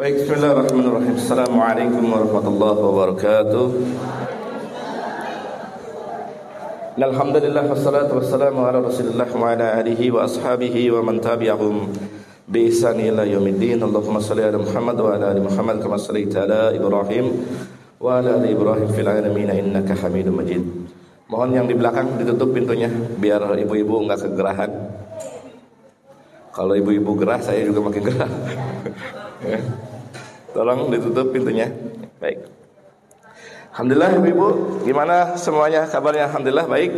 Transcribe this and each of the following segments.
Baik, bismillahirrahmanirrahim. Assalamualaikum warahmatullahi wabarakatuh. Alhamdulillah wassalatu wassalamu ala Rasulillah wa ala alihi wa ashabihi wa man tabi'ahum bi ihsan ila yaumiddin. Allahumma shalli ala Muhammad wa ala ali Muhammad kama shallaita ala Ibrahim wa ala ali Ibrahim fil alamin innaka Hamidum Majid. Mohon yang di belakang ditutup pintunya biar ibu-ibu enggak kegerahan. Kalau ibu-ibu gerah, saya juga makin gerah. Tolong ditutup pintunya. Baik. Alhamdulillah ibu-ibu, gimana semuanya kabarnya? Alhamdulillah baik.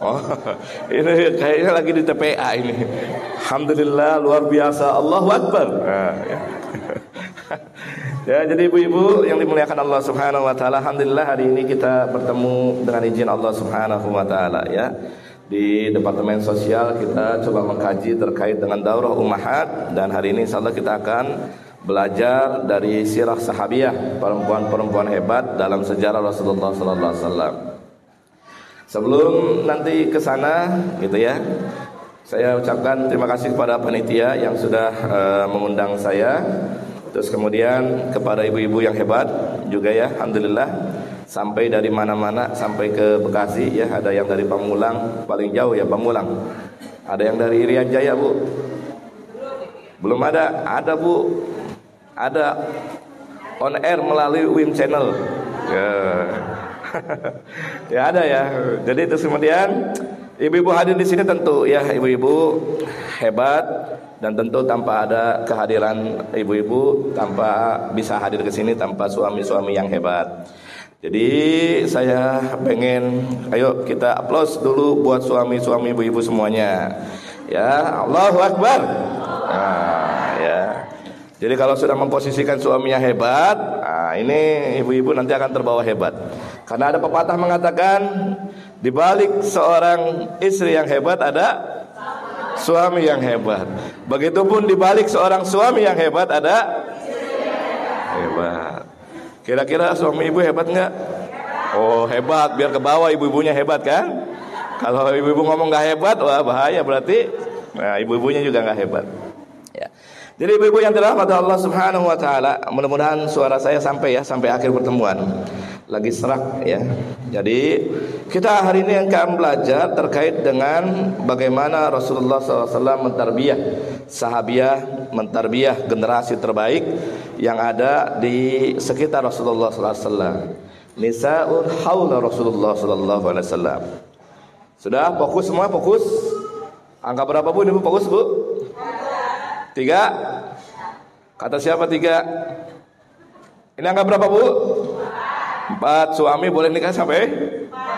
Oh, ini kayaknya lagi di TPA ini. Alhamdulillah luar biasa, Allahu Akbar. Nah, ya. Ya, jadi ibu-ibu yang dimuliakan Allah Subhanahu wa taala, alhamdulillah hari ini kita bertemu dengan izin Allah Subhanahu wa taala ya. Di Departemen Sosial kita coba mengkaji terkait dengan daurah ummahat, dan hari ini insyaallah kita akan belajar dari sirah sahabiah, perempuan-perempuan hebat dalam sejarah Rasulullah sallallahu alaihi wasallam. Sebelum nanti ke sana gitu ya, saya ucapkan terima kasih kepada panitia yang sudah mengundang saya. Terus kemudian kepada ibu-ibu yang hebat juga ya, alhamdulillah. Sampai dari mana-mana, sampai ke Bekasi ya, ada yang dari Pamulang, paling jauh ya Pamulang. Ada yang dari Irian Jaya, Bu. Belum ada Bu. Ada on air melalui WIM channel. Ya. Ya ada ya. Jadi itu kemudian ibu-ibu hadir di sini tentu ya, ibu-ibu hebat, dan tentu tanpa ada kehadiran ibu-ibu, tanpa bisa hadir ke sini tanpa suami-suami yang hebat. Jadi saya pengen, ayo kita aplaus dulu buat suami-suami ibu-ibu semuanya. Ya, Allahu Akbar. Nah, ya. Jadi kalau sudah memposisikan suaminya hebat, nah ini ibu-ibu nanti akan terbawa hebat. Karena ada pepatah mengatakan, di balik seorang istri yang hebat ada suami yang hebat. Begitupun di balik seorang suami yang hebat ada hebat. Kira-kira suami ibu hebat nggak? Oh hebat, biar ke bawah ibu-ibunya hebat kan? Kalau ibu-ibu ngomong nggak hebat, wah bahaya berarti. Nah ibu-ibunya juga nggak hebat. Ya. Jadi ibu-ibu yang dirahmati Allah Subhanahu Wa Taala, mudah-mudahan suara saya sampai ya, sampai akhir pertemuan. Lagi serak ya. Jadi kita hari ini akan belajar terkait dengan bagaimana Rasulullah SAW mentarbiyah sahabiah, mentarbiyah generasi terbaik yang ada di sekitar Rasulullah SAW. Nisaun haula Rasulullah SAW. Sudah fokus semua, fokus. Angka berapa Bu? Ibu fokus Bu? 3. Kata siapa 3? Ini angka berapa Bu? 4. Suami boleh nikah sampai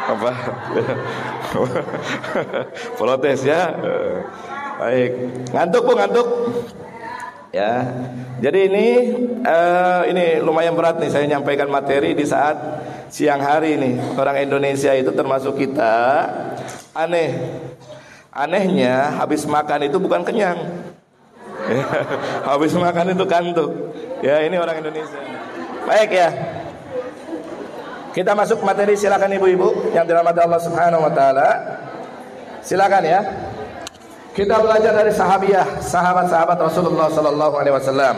apa? Protes ya. Baik. Ngantuk Bu, ngantuk. Ya. Jadi ini lumayan berat nih saya nyampaikan materi di saat siang hari nih. Orang Indonesia itu termasuk kita aneh. Anehnya habis makan itu bukan kenyang. Habis makan itu kantuk. Ya, ini orang Indonesia. Baik ya. Kita masuk materi, silakan ibu-ibu yang dirahmati Allah Subhanahu wa taala. Silakan ya. Kita belajar dari sahabiah, sahabat-sahabat Rasulullah sallallahu alaihi wasallam.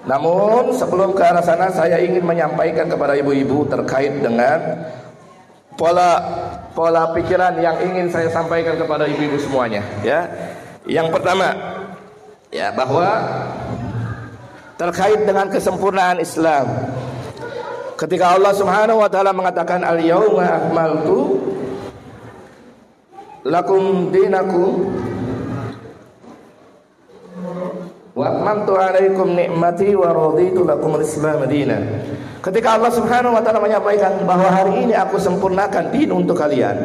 Namun sebelum ke arah sana saya ingin menyampaikan kepada ibu-ibu terkait dengan pola pikiran yang ingin saya sampaikan kepada ibu-ibu semuanya ya. Yang pertama ya, bahwa terkait dengan kesempurnaan Islam. Ketika Allah Subhanahu wa taala mengatakan al-yauma akmaltu lakum dinakum wa atmamtu 'alaikum ni'mati wa raditu lakum al-islam dinan. Ketika Allah Subhanahu wa taala menyampaikan bahwa hari ini aku sempurnakan din untuk kalian.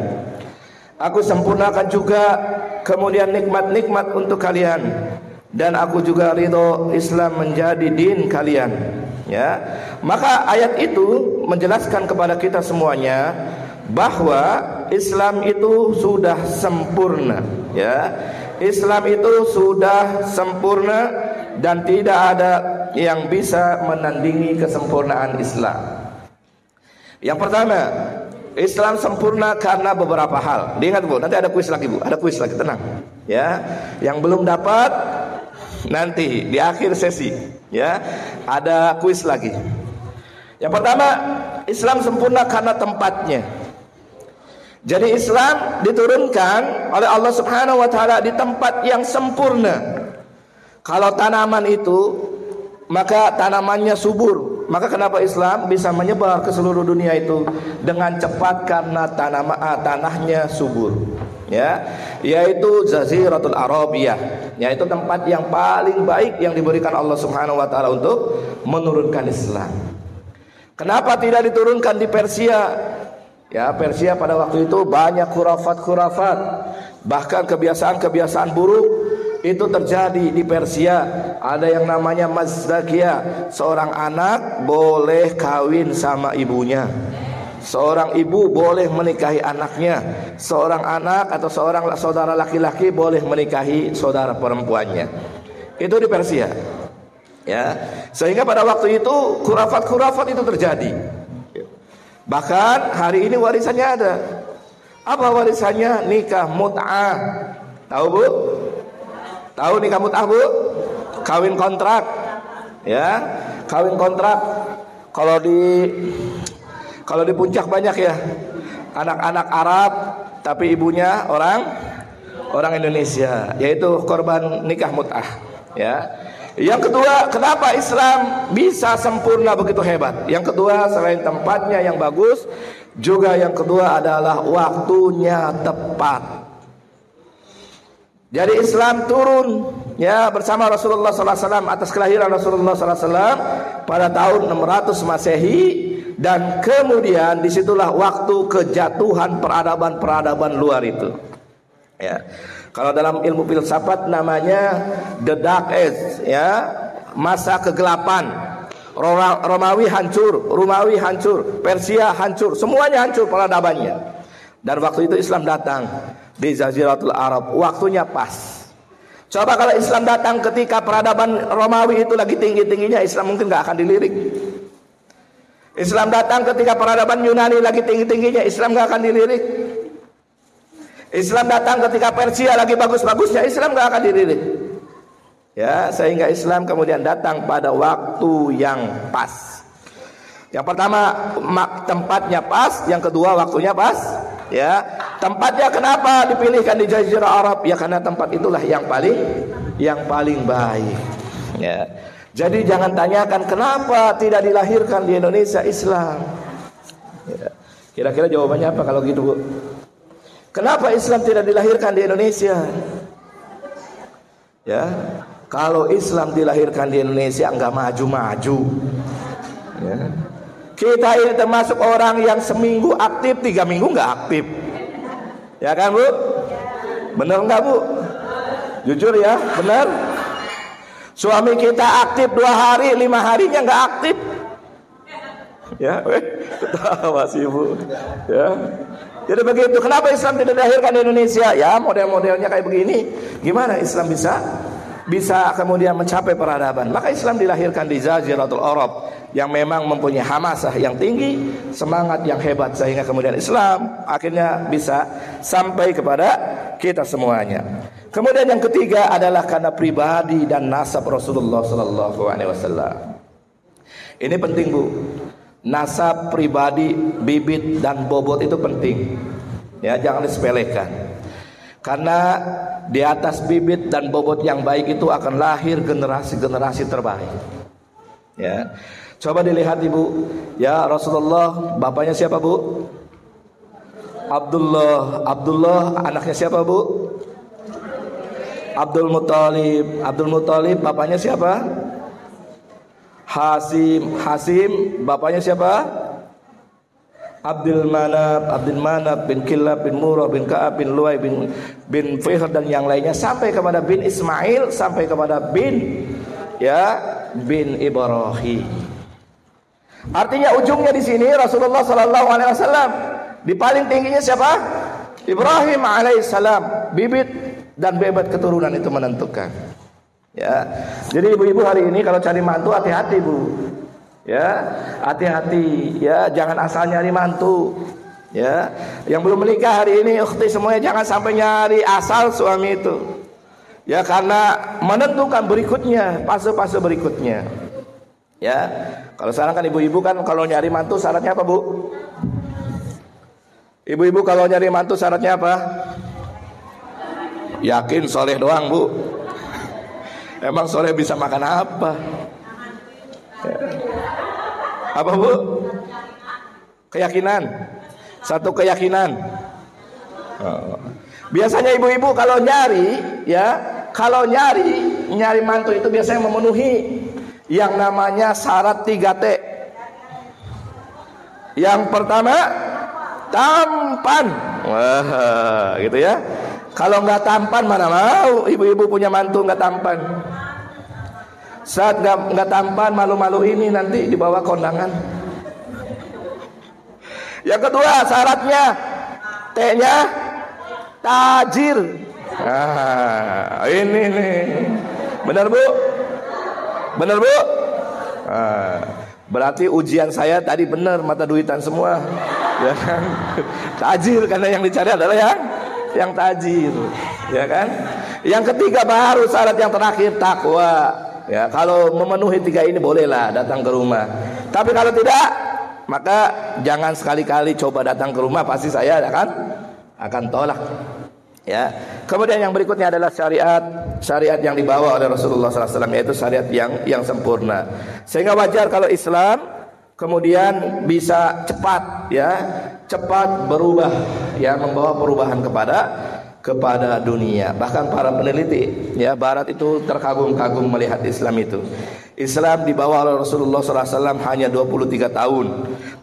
Aku sempurnakan juga kemudian nikmat-nikmat untuk kalian, dan aku juga ridho Islam menjadi din kalian. Ya, maka ayat itu menjelaskan kepada kita semuanya bahwa Islam itu sudah sempurna. Ya, Islam itu sudah sempurna dan tidak ada yang bisa menandingi kesempurnaan Islam. Yang pertama, Islam sempurna karena beberapa hal. Diingat Bu, nanti ada kuis lagi Bu, ada kuis lagi, tenang. Ya, yang belum dapat nanti di akhir sesi ya ada kuis lagi. Yang pertama, Islam sempurna karena tempatnya. Jadi Islam diturunkan oleh Allah Subhanahu wa taala di tempat yang sempurna. Kalau tanaman itu, maka tanamannya subur. Maka kenapa Islam bisa menyebar ke seluruh dunia itu dengan cepat? Karena tanahnya subur. Ya, yaitu Jaziratul Arabiyah, yaitu tempat yang paling baik yang diberikan Allah Subhanahu wa taala untuk menurunkan Islam. Kenapa tidak diturunkan di Persia? Ya, Persia pada waktu itu banyak khurafat-khurafat, bahkan kebiasaan-kebiasaan buruk itu terjadi di Persia. Ada yang namanya Mazdakiyah, seorang anak boleh kawin sama ibunya. Seorang ibu boleh menikahi anaknya. Seorang anak atau seorang saudara laki-laki boleh menikahi saudara perempuannya. Itu di Persia. Ya, sehingga pada waktu itu khurafat-khurafat itu terjadi. Bahkan hari ini warisannya ada. Apa warisannya? Nikah mut'ah. Tahu Bu? Tahu nikah mut'ah Bu? Kawin kontrak. Ya, kawin kontrak. Kalau di puncak banyak ya anak-anak Arab tapi ibunya orang Indonesia, yaitu korban nikah mut'ah. Ya. Yang kedua, kenapa Islam bisa sempurna begitu hebat? Yang kedua, selain tempatnya yang bagus, juga yang kedua adalah waktunya tepat. Jadi Islam turun ya bersama Rasulullah SAW atas kelahiran Rasulullah SAW pada tahun 600 Masehi, dan kemudian disitulah waktu kejatuhan peradaban luar itu. Ya. Kalau dalam ilmu filsafat namanya the dark age, ya, masa kegelapan. Romawi hancur, Persia hancur, semuanya hancur peradabannya. Dan waktu itu Islam datang di Jaziratul Arab, waktunya pas. Coba kalau Islam datang ketika peradaban Romawi itu lagi tinggi-tingginya, Islam mungkin gak akan dilirik. Islam datang ketika peradaban Yunani lagi tinggi-tingginya, Islam gak akan dilirik. Islam datang ketika Persia lagi bagus-bagusnya, Islam gak akan dilirik. Ya, sehingga Islam kemudian datang pada waktu yang pas. Yang pertama tempatnya pas, yang kedua waktunya pas. Ya, tempatnya kenapa dipilihkan di Jazirah Arab? Ya karena tempat itulah yang paling baik. Ya. Jadi jangan tanyakan kenapa tidak dilahirkan di Indonesia Islam. Ya. Kira-kira jawabannya apa kalau gitu, Bu? Kenapa Islam tidak dilahirkan di Indonesia? Ya, kalau Islam dilahirkan di Indonesia enggak maju-maju. Ya. Kita ini termasuk orang yang seminggu aktif, 3 minggu enggak aktif. Ya kan, Bu? Benar enggak, Bu? Jujur ya, benar. Suami kita aktif 2 hari, 5 harinya enggak aktif. Ya, ketawa sih, Bu. Ya. Jadi begitu. Kenapa Islam tidak dilahirkan di Indonesia? Ya model-modelnya kayak begini. Gimana Islam bisa kemudian mencapai peradaban? Maka Islam dilahirkan di Jaziratul Arab yang memang mempunyai hamasah yang tinggi, semangat yang hebat, sehingga kemudian Islam akhirnya bisa sampai kepada kita semuanya. Kemudian yang ketiga adalah karena pribadi dan nasab Rasulullah SAW. Ini penting, Bu. Nasab pribadi, bibit dan bobot itu penting. Ya, jangan disepelekan. Karena di atas bibit dan bobot yang baik itu akan lahir generasi-generasi terbaik. Ya. Coba dilihat Ibu, ya Rasulullah bapaknya siapa, Bu? Abdullah anaknya siapa, Bu? Abdul Muttalib bapaknya siapa? Hasim bapaknya siapa? Abdul Manaf bin Kilab bin Murrah bin Ka'ab bin Luay bin Fihr dan yang lainnya, sampai kepada bin Ismail, sampai kepada bin Ibrahim. Artinya ujungnya di sini Rasulullah SAW. Di paling tingginya siapa? Ibrahim alaihissalam. Bibit dan bebat keturunan itu menentukan. Ya, jadi ibu-ibu hari ini kalau cari mantu hati-hati, Bu. Ya, hati-hati. Ya, jangan asal nyari mantu. Ya, yang belum menikah hari ini, ukhti semuanya jangan sampai nyari asal suami itu. Ya, karena menentukan berikutnya, fase-fase berikutnya. Ya, kalau sekarang kan ibu-ibu kan kalau nyari mantu syaratnya apa, Bu? Ibu-ibu kalau nyari mantu syaratnya apa? Yakin soleh doang, Bu. Emang soleh bisa makan apa? Ya. Apa, Bu? Keyakinan. Satu keyakinan. Oh. Biasanya ibu-ibu kalau nyari, ya, kalau nyari mantu itu biasanya memenuhi yang namanya syarat 3T. Yang pertama, tampan. Wah, gitu ya. Kalau nggak tampan mana mau ibu-ibu punya mantu nggak tampan. Saat nggak tampan, malu-malu ini nanti dibawa kondangan. Yang kedua syaratnya T-nya tajir. Nah, ini nih. Benar, Bu? Benar, Bu? Nah, berarti ujian saya tadi benar, mata duitan semua. Ya kan? Tajir, karena yang dicari adalah yang tajir. Ya kan? Yang ketiga baru syarat yang terakhir, takwa. Ya, kalau memenuhi 3 ini bolehlah datang ke rumah. Tapi kalau tidak, maka jangan sekali-kali coba datang ke rumah, pasti saya akan tolak. Ya. Kemudian yang berikutnya adalah syariat yang dibawa oleh Rasulullah SAW, yaitu syariat yang sempurna. Sehingga wajar kalau Islam kemudian bisa cepat berubah, ya, membawa perubahan kepada dunia. Bahkan para peneliti, ya, Barat itu terkagum-kagum melihat Islam itu. Islam dibawa oleh Rasulullah SAW hanya 23 tahun,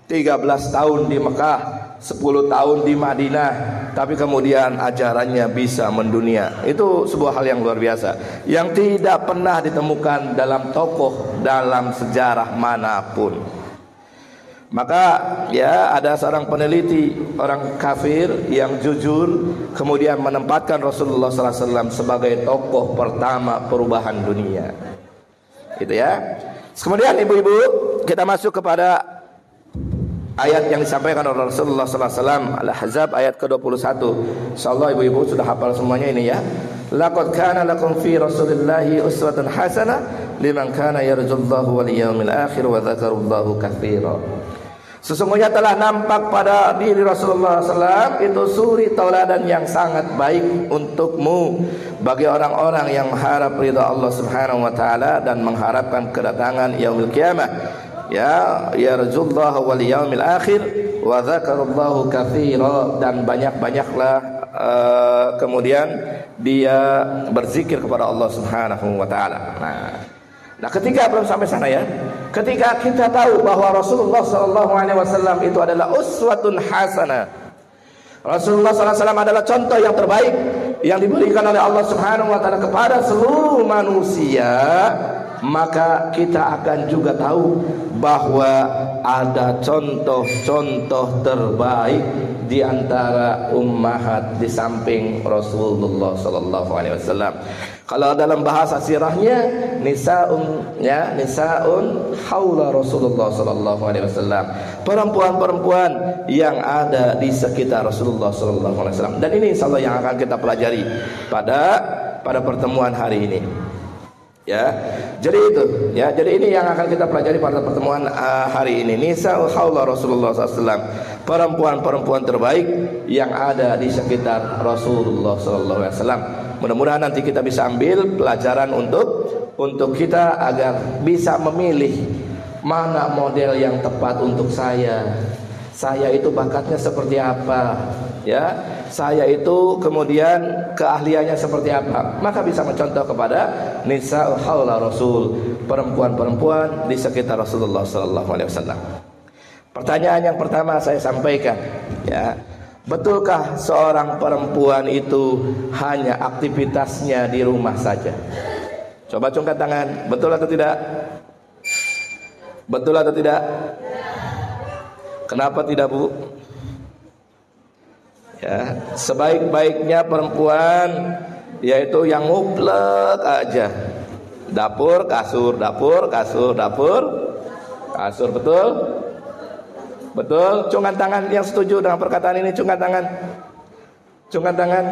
13 tahun di Mekah, 10 tahun di Madinah, tapi kemudian ajarannya bisa mendunia. Itu sebuah hal yang luar biasa, yang tidak pernah ditemukan dalam tokoh dalam sejarah manapun. Maka ya ada seorang peneliti, orang kafir yang jujur, kemudian menempatkan Rasulullah SAW sebagai tokoh pertama perubahan dunia. Gitu ya. Kemudian ibu-ibu, kita masuk kepada ayat yang disampaikan oleh Rasulullah SAW, Al-Ahzab ayat ke-21. Insyaallah ibu-ibu sudah hafal semuanya ini ya. Laqad kana lakum fi Rasulillahi uswatun hasanah liman kana yarjullaha wal yawmil akhir wa dzakarallaha katsiran. Sesungguhnya telah nampak pada diri Rasulullah SAW itu suri tauladan yang sangat baik untukmu bagi orang-orang yang mengharap ridha Allah Subhanahu wa taala dan mengharapkan kedatangan yaumil qiyamah. Ya yarjullaha wal yaumil akhir wa dzakarallaha katsira, dan banyak-banyaklah kemudian dia berzikir kepada Allah Subhanahu wa taala. Nah, ketika belum sampai sana ya, ketika kita tahu bahwa Rasulullah SAW itu adalah uswatun hasanah, Rasulullah SAW adalah contoh yang terbaik yang diberikan oleh Allah Subhanahu wa taala kepada seluruh manusia, maka kita akan juga tahu bahwa ada contoh-contoh terbaik di antara ummahat di samping Rasulullah SAW. Kalau dalam bahasa sirahnya nisaun haula Rasulullah SAW, perempuan-perempuan yang ada di sekitar Rasulullah SAW. Dan ini insyaallah yang akan kita pelajari pada pertemuan hari ini. Ya, jadi itu, ya, jadi ini yang akan kita pelajari pada pertemuan hari ini. Nisaul haula Rasulullah SAW, perempuan-perempuan terbaik yang ada di sekitar Rasulullah SAW. Mudah-mudahan nanti kita bisa ambil pelajaran untuk kita agar bisa memilih mana model yang tepat untuk saya. Saya itu bakatnya seperti apa, ya? Saya itu kemudian keahliannya seperti apa? Maka bisa mencontoh kepada nisa haula Rasul, perempuan-perempuan di sekitar Rasulullah SAW. Pertanyaan yang pertama saya sampaikan, ya. Betulkah seorang perempuan itu hanya aktivitasnya di rumah saja? Coba cungkat tangan, betul atau tidak? Betul atau tidak? Kenapa tidak, Bu? Ya, sebaik-baiknya perempuan yaitu yang nguplek aja. Dapur, kasur, dapur, kasur, dapur, kasur, betul? Betul, cungkan tangan yang setuju dengan perkataan ini, cungkan tangan. Cungkan tangan.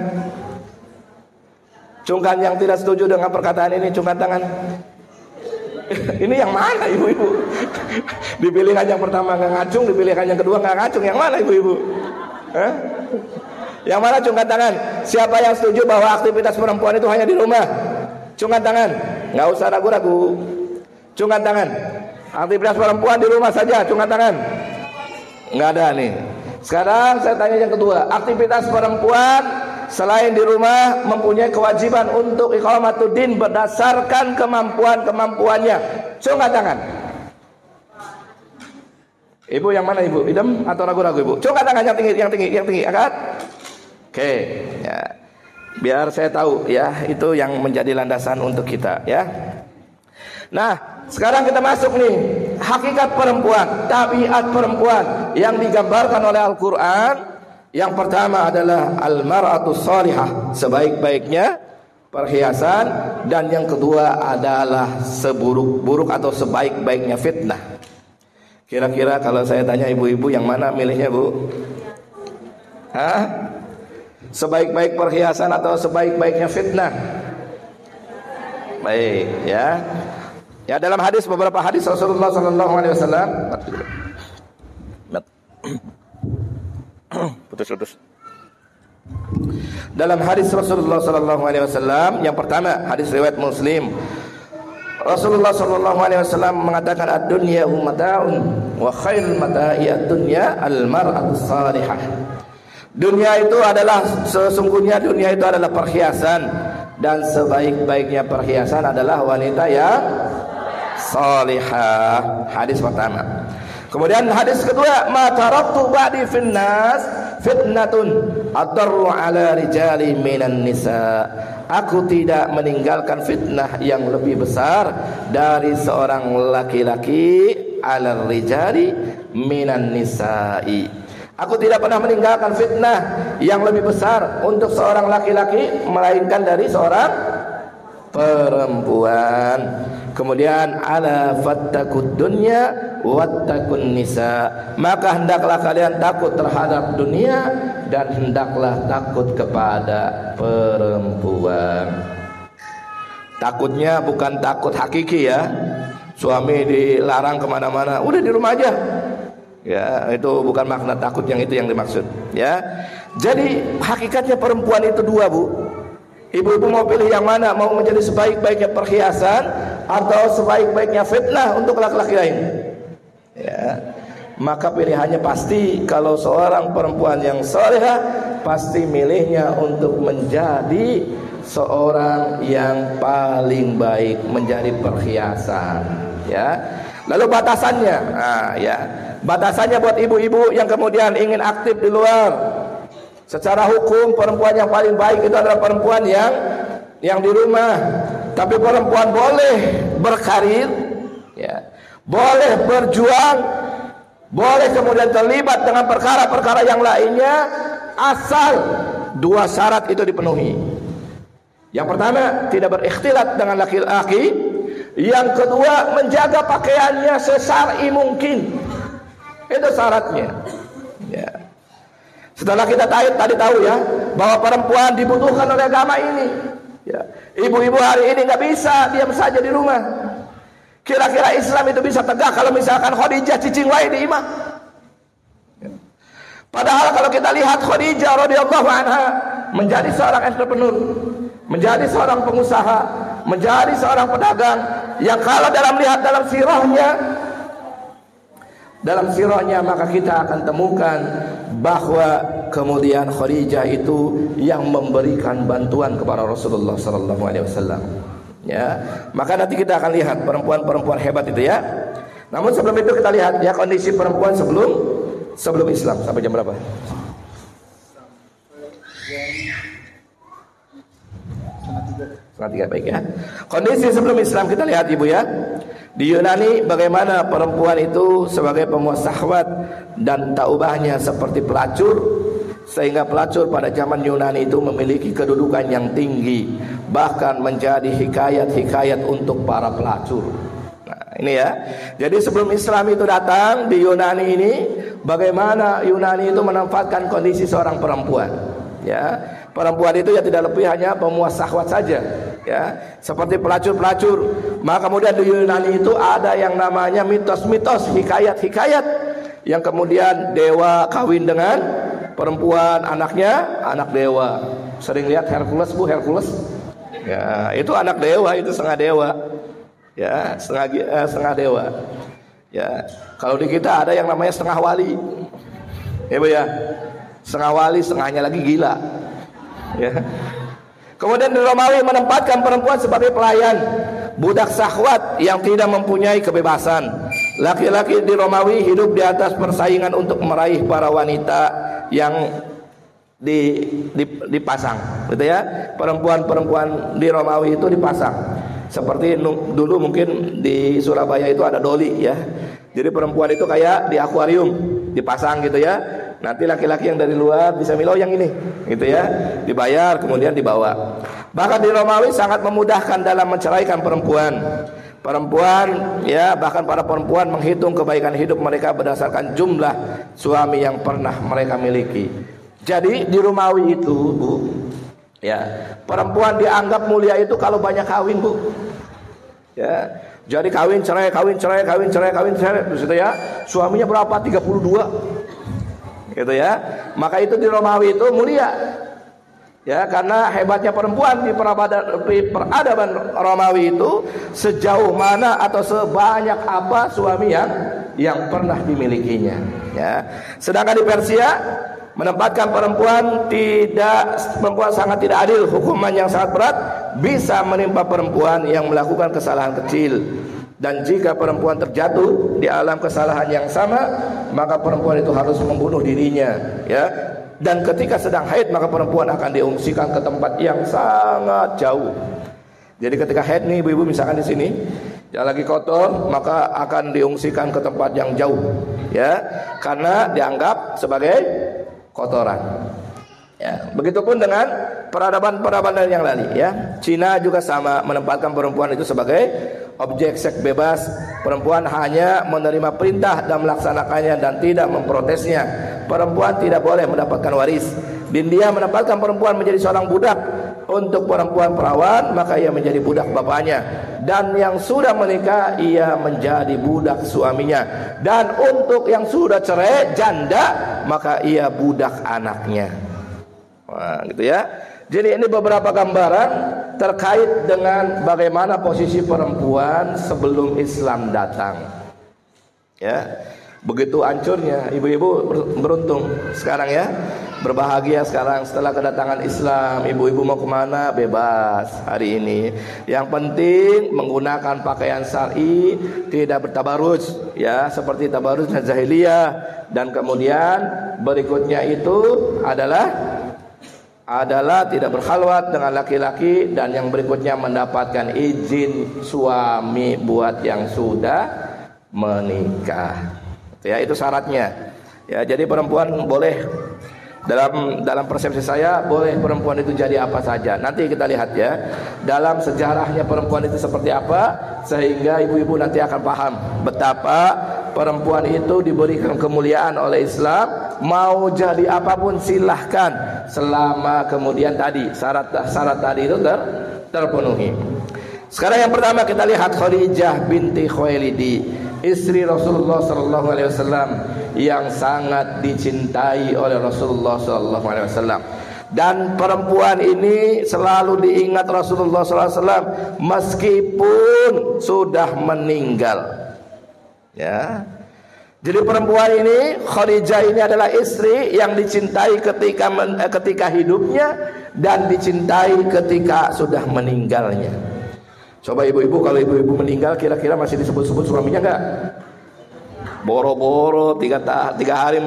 Cungkan yang tidak setuju dengan perkataan ini, cungkan tangan. Ini yang mana ibu-ibu? Di pilihan yang pertama nggak ngacung, di pilihan yang kedua nggak ngacung. Yang mana ibu-ibu? Hah? Yang mana cungkan tangan? Siapa yang setuju bahwa aktivitas perempuan itu hanya di rumah? Cungkan tangan. Nggak usah ragu-ragu. Cungkan tangan. Aktivitas perempuan di rumah saja. Cungkan tangan. Nggak ada nih. Sekarang saya tanya yang kedua. Aktivitas perempuan selain di rumah mempunyai kewajiban untuk iqamatuddin berdasarkan kemampuan-kemampuannya. Cungkan tangan. Ibu yang mana ibu? Idem atau ragu-ragu ibu? Cungkan tangan yang tinggi, angkat. Oke, ya. Biar saya tahu ya, itu yang menjadi landasan untuk kita ya. Nah, sekarang kita masuk nih, hakikat perempuan, tabiat perempuan yang digambarkan oleh Al-Qur'an. Yang pertama adalah al-mar'atu shalihah, sebaik-baiknya perhiasan, dan yang kedua adalah seburuk-buruk atau sebaik-baiknya fitnah. Kira-kira kalau saya tanya ibu-ibu yang mana milihnya bu? Hah? Sebaik-baik perhiasan atau sebaik-baiknya fitnah? Baik ya. Ya, dalam hadis, beberapa hadis Rasulullah SAW. Putus. Dalam hadis Rasulullah SAW, yang pertama hadis riwayat Muslim, Rasulullah SAW mengatakan ad-dunya mata'un wa khairul mata'i ad-dunya al-mar'atu salihah. Dunia itu adalah, sesungguhnya dunia itu adalah perhiasan, dan sebaik-baiknya perhiasan adalah wanita yang salihah. Hadis pertama. Kemudian hadis kedua, ma taraktu ba'di finnas fitnatun adarru ala rijali minan nisa. Aku tidak meninggalkan fitnah yang lebih besar dari seorang laki-laki ala rijali minan nisa'i. Aku tidak pernah meninggalkan fitnah yang lebih besar untuk seorang laki-laki melainkan dari seorang perempuan. Kemudian ala fattakud dunya wattakun nisa, maka hendaklah kalian takut terhadap dunia dan hendaklah takut kepada perempuan. Takutnya bukan takut hakiki ya, suami dilarang kemana-mana, udah di rumah aja ya, itu bukan makna takut yang itu yang dimaksud ya. Jadi hakikatnya perempuan itu dua bu. Ibu-ibu mau pilih yang mana? Mau menjadi sebaik-baiknya perhiasan atau sebaik-baiknya fitnah untuk laki-laki lain? Ya, maka pilihannya pasti, kalau seorang perempuan yang salehah pasti milihnya untuk menjadi seorang yang paling baik, menjadi perhiasan. Ya, lalu batasannya, ya, batasannya buat ibu-ibu yang kemudian ingin aktif di luar. Secara hukum perempuan yang paling baik itu adalah perempuan yang di rumah. Tapi perempuan boleh berkarir, ya, boleh berjuang, boleh kemudian terlibat dengan perkara-perkara yang lainnya, asal dua syarat itu dipenuhi. Yang pertama, tidak berikhtilat dengan laki-laki. Yang kedua, menjaga pakaiannya sesyar'i mungkin. Itu syaratnya. Ya. Setelah kita tadi tahu ya, bahwa perempuan dibutuhkan oleh agama ini. Ya. Ibu-ibu hari ini nggak bisa diam saja di rumah. Kira-kira Islam itu bisa tegak kalau misalkan Khadijah cicing wae di imah. Ya. Padahal kalau kita lihat Khadijah radhiyallahu anha menjadi seorang entrepreneur, menjadi seorang pengusaha, menjadi seorang pedagang, yang kalau lihat dalam sirahnya maka kita akan temukan bahwa kemudian Khadijah itu yang memberikan bantuan kepada Rasulullah sallallahu alaihi wasallam. Ya, maka nanti kita akan lihat perempuan-perempuan hebat itu ya. Namun sebelum itu kita lihat ya kondisi perempuan sebelum Islam. Sampai jam berapa? Setengah tiga, baik ya. Kondisi sebelum Islam kita lihat ibu ya. Di Yunani bagaimana perempuan itu sebagai pemuas syahwat dan taubahnya seperti pelacur, sehingga pelacur pada zaman Yunani itu memiliki kedudukan yang tinggi, bahkan menjadi hikayat-hikayat untuk para pelacur. Nah, ini ya. Jadi sebelum Islam itu datang di Yunani ini, bagaimana Yunani itu menempatkan kondisi seorang perempuan. Ya, Perempuan itu ya tidak lebih hanya pemuas syahwat saja, ya, seperti pelacur-pelacur. Maka kemudian di Yunani itu ada yang namanya mitos-mitos, hikayat-hikayat, yang kemudian dewa kawin dengan perempuan, anaknya anak dewa. Sering lihat Hercules, Bu, Hercules? Ya, itu anak dewa, itu setengah dewa. Ya, setengah dewa. Ya, kalau di kita ada yang namanya setengah wali. Ya, Bu ya. Setengah wali, setengahnya lagi gila. Ya. Kemudian di Romawi menempatkan perempuan sebagai pelayan, budak syahwat yang tidak mempunyai kebebasan. Laki-laki di Romawi hidup di atas persaingan untuk meraih para wanita yang dipasang, gitu ya. Perempuan-perempuan di Romawi itu dipasang. Seperti dulu mungkin di Surabaya itu ada doli, ya. Jadi perempuan itu kayak di akuarium dipasang, gitu ya. Nanti laki-laki yang dari luar bisa milih yang ini, gitu ya, dibayar kemudian dibawa. Bahkan di Romawi sangat memudahkan dalam menceraikan perempuan. Perempuan, ya, bahkan para perempuan menghitung kebaikan hidup mereka berdasarkan jumlah suami yang pernah mereka miliki. Jadi di Romawi itu, Bu, ya, perempuan dianggap mulia itu kalau banyak kawin, Bu. Ya, jadi kawin cerai, gitu ya. Suaminya berapa? 32. Gitu ya. Maka itu di Romawi itu mulia. Ya, karena hebatnya perempuan di peradaban Romawi itu sejauh mana atau sebanyak apa suami yang pernah dimilikinya, ya. Sedangkan di Persia menempatkan perempuan sangat tidak adil, hukuman yang sangat berat bisa menimpa perempuan yang melakukan kesalahan kecil. Dan jika perempuan terjatuh di alam kesalahan yang sama, maka perempuan itu harus membunuh dirinya, ya. Dan ketika sedang haid, maka perempuan akan diungsikan ke tempat yang sangat jauh. Jadi ketika haid nih, ibu-ibu, misalkan di sini yang lagi kotor, maka akan diungsikan ke tempat yang jauh, ya, karena dianggap sebagai kotoran. Ya, begitupun dengan peradaban yang lain, ya. Cina juga sama, menempatkan perempuan itu sebagai objek seks bebas. Perempuan hanya menerima perintah dan melaksanakannya dan tidak memprotesnya. Perempuan tidak boleh mendapatkan waris. Di India menempatkan perempuan menjadi seorang budak. Untuk perempuan perawan, maka ia menjadi budak bapaknya. Dan yang sudah menikah, ia menjadi budak suaminya. Dan untuk yang sudah cerai, janda, maka ia budak anaknya. Wah, gitu ya. Jadi ini beberapa gambaran terkait dengan bagaimana posisi perempuan sebelum Islam datang. Ya, begitu hancurnya. Ibu-ibu beruntung sekarang, ya, berbahagia sekarang setelah kedatangan Islam. Ibu-ibu mau kemana? Bebas hari ini. Yang penting menggunakan pakaian syar'i, tidak bertabarruj, ya, seperti tabarrujnya jahiliyah. Dan kemudian berikutnya itu adalah tidak berkhalwat dengan laki-laki, dan yang berikutnya mendapatkan izin suami buat yang sudah menikah. Ya, itu syaratnya. Ya, jadi perempuan boleh, dalam persepsi saya, boleh perempuan itu jadi apa saja. Nanti kita lihat, ya, dalam sejarahnya perempuan itu seperti apa, sehingga ibu-ibu nanti akan paham betapa perempuan itu diberikan kemuliaan oleh Islam. Mau jadi apapun silahkan, selama kemudian tadi syarat tadi itu terpenuhi. Sekarang yang pertama kita lihat Khadijah binti Khuwailid, istri Rasulullah sallallahu alaihi wasallam yang sangat dicintai oleh Rasulullah sallallahu alaihi wasallam. Dan perempuan ini selalu diingat Rasulullah sallallahu alaihi wasallam meskipun sudah meninggal. Ya. Jadi perempuan ini, Khadijah ini adalah istri yang dicintai ketika hidupnya dan dicintai ketika sudah meninggalnya. Coba ibu-ibu, kalau ibu-ibu meninggal kira-kira masih disebut-sebut suaminya enggak? Boro-boro 3 hari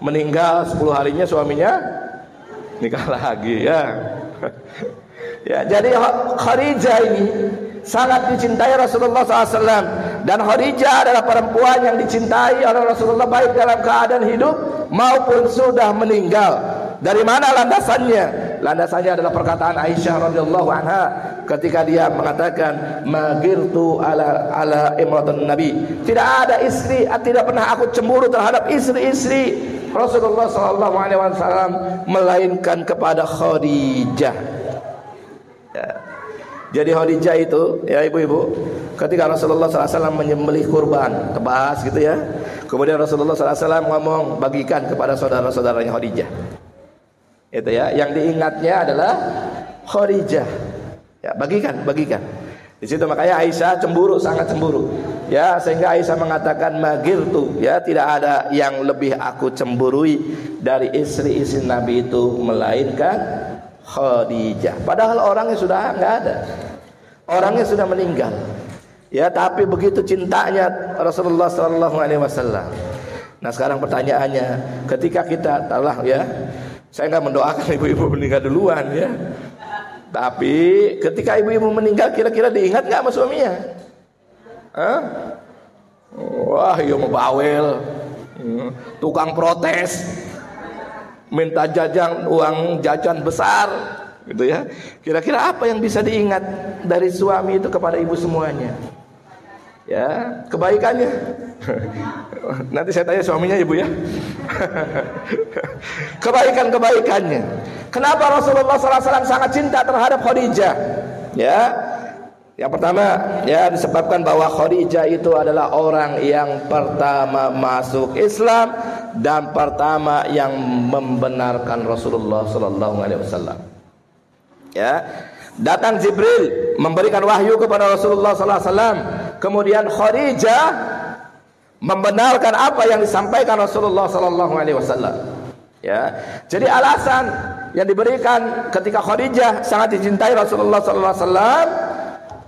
meninggal, 10 harinya suaminya nikah lagi, ya. Ya, jadi Khadijah ini sangat dicintai Rasulullah SAW. Dan Khadijah adalah perempuan yang dicintai oleh Rasulullah baik dalam keadaan hidup maupun sudah meninggal. Dari mana landasannya? Landasannya adalah perkataan Aisyah radhiyallahu anha ketika dia mengatakan, "Magirtu ala imratun Nabi." Tidak ada istri, tidak pernah aku cemburu terhadap istri-istri Rasulullah sallallahu alaihi wasallam melainkan kepada Khadijah. Ya. Jadi Khadijah itu, ya ibu-ibu, ketika Rasulullah SAW menyembelih kurban, kebahas gitu ya. Kemudian Rasulullah SAW ngomong, bagikan kepada saudara-saudaranya Khadijah. Itu ya, yang diingatnya adalah Khadijah. Ya, bagikan. Di situ makanya Aisyah cemburu, sangat cemburu. Ya, sehingga Aisyah mengatakan magirtu, ya, tidak ada yang lebih aku cemburui dari istri-istri Nabi itu melainkan Khadijah. Padahal orangnya sudah enggak ada. Orangnya sudah meninggal. Ya, tapi begitu cintanya Rasulullah sallallahu alaihi wasallam. Nah, sekarang pertanyaannya, ketika kita telah, ya, saya enggak mendoakan ibu-ibu meninggal duluan ya. Tapi ketika ibu-ibu meninggal, kira-kira diingat enggak sama suaminya? Hah? Wah, iya mau bawel. Tukang protes. Minta uang jajan besar gitu ya. Kira-kira apa yang bisa diingat dari suami itu kepada ibu semuanya? Ya, kebaikannya. Nanti saya tanya suaminya ibu ya. Kebaikannya. Kenapa Rasulullah SAW sangat cinta terhadap Khadijah? Ya. Yang pertama, ya, disebabkan bahwa Khadijah itu adalah orang yang pertama masuk Islam dan pertama yang membenarkan Rasulullah sallallahu alaihi wasallam. Ya. Datang Jibril memberikan wahyu kepada Rasulullah sallallahu alaihi wasallam, kemudian Khadijah membenarkan apa yang disampaikan Rasulullah sallallahu alaihi wasallam. Ya. Jadi alasan yang diberikan ketika Khadijah sangat dicintai Rasulullah sallallahu alaihi wasallam,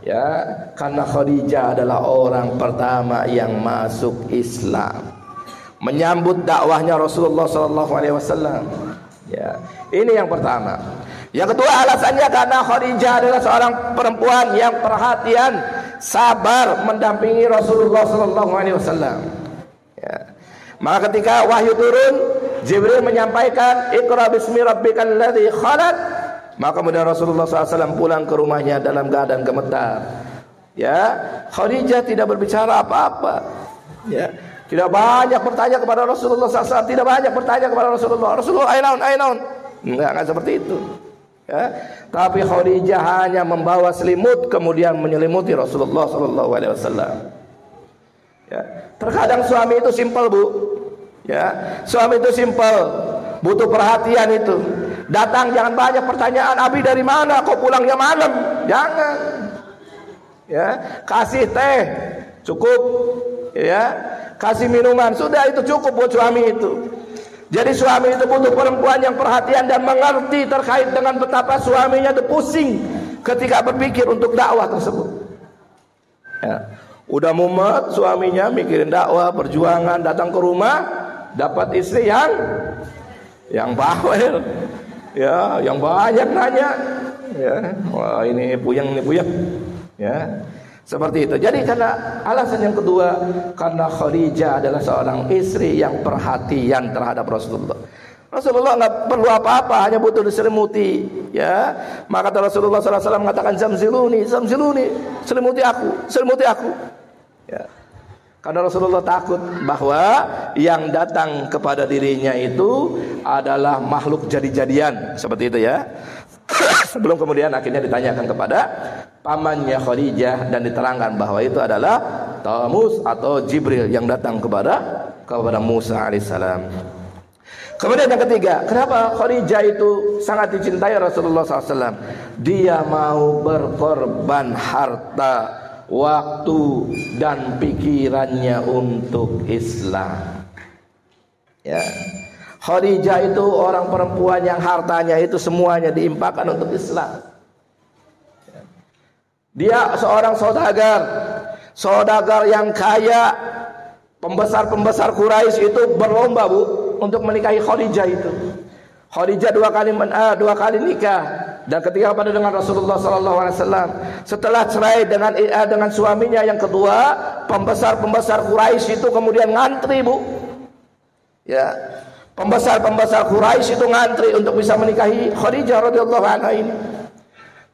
ya, karena Khadijah adalah orang pertama yang masuk Islam, menyambut dakwahnya Rasulullah sallallahu alaihi wasallam. Ya, ini yang pertama. Yang kedua alasannya karena Khadijah adalah seorang perempuan yang perhatian, sabar mendampingi Rasulullah sallallahu alaihi wasallam. Ya. Maka ketika wahyu turun, Jibril menyampaikan Iqra bismi rabbikal ladzi khalaq, maka kemudian Rasulullah SAW pulang ke rumahnya dalam keadaan gemetar. Ya, Khadijah tidak berbicara apa-apa. Ya, tidak banyak bertanya kepada Rasulullah SAW, tidak banyak bertanya kepada Rasulullah. Rasulullah, ainaun. Enggak seperti itu. Ya, tapi Khadijah hanya membawa selimut kemudian menyelimuti Rasulullah SAW. Ya, terkadang suami itu simpel, Bu. Ya, suami itu simpel, butuh perhatian itu. Datang jangan banyak pertanyaan, Abi dari mana, kok pulangnya malam? Jangan. Ya, kasih teh cukup, ya. Kasih minuman, sudah itu cukup buat suami itu. Jadi suami itu butuh perempuan yang perhatian dan mengerti terkait dengan betapa suaminya itu pusing ketika berpikir untuk dakwah tersebut. Ya. Udah mumet suaminya mikirin dakwah, perjuangan, datang ke rumah dapat istri yang bawel. Ya, yang banyak nanya. Ya, wah ini puyeng. Ya, seperti itu. Jadi karena alasan yang kedua, karena Khadijah adalah seorang istri yang perhatian terhadap Rasulullah. Rasulullah nggak perlu apa-apa, hanya butuh diselimuti. Ya, maka Rasulullah SAW mengatakan zamziluni, selimuti aku. Ya. Karena Rasulullah takut bahwa yang datang kepada dirinya itu adalah makhluk jadi-jadian, seperti itu ya. Sebelum kemudian akhirnya ditanyakan kepada pamannya Khadijah dan diterangkan bahwa itu adalah Tamus atau Jibril yang datang kepada Musa alaihissalam. Kemudian yang ketiga, kenapa Khadijah itu sangat dicintai Rasulullah SAW? Dia mau berkorban harta, waktu dan pikirannya untuk Islam. Ya. Khadijah itu orang perempuan yang hartanya itu semuanya diimpakkan untuk Islam. Dia seorang saudagar yang kaya. Pembesar Quraisy itu berlomba, Bu, untuk menikahi Khadijah itu. Khadijah dua kali nikah, dan ketika pada dengan Rasulullah SAW, setelah cerai dengan suaminya yang kedua, pembesar Quraisy itu kemudian ngantri, Bu. Ya, pembesar Quraisy itu ngantri untuk bisa menikahi Khadijah radhiyallahu anha ini.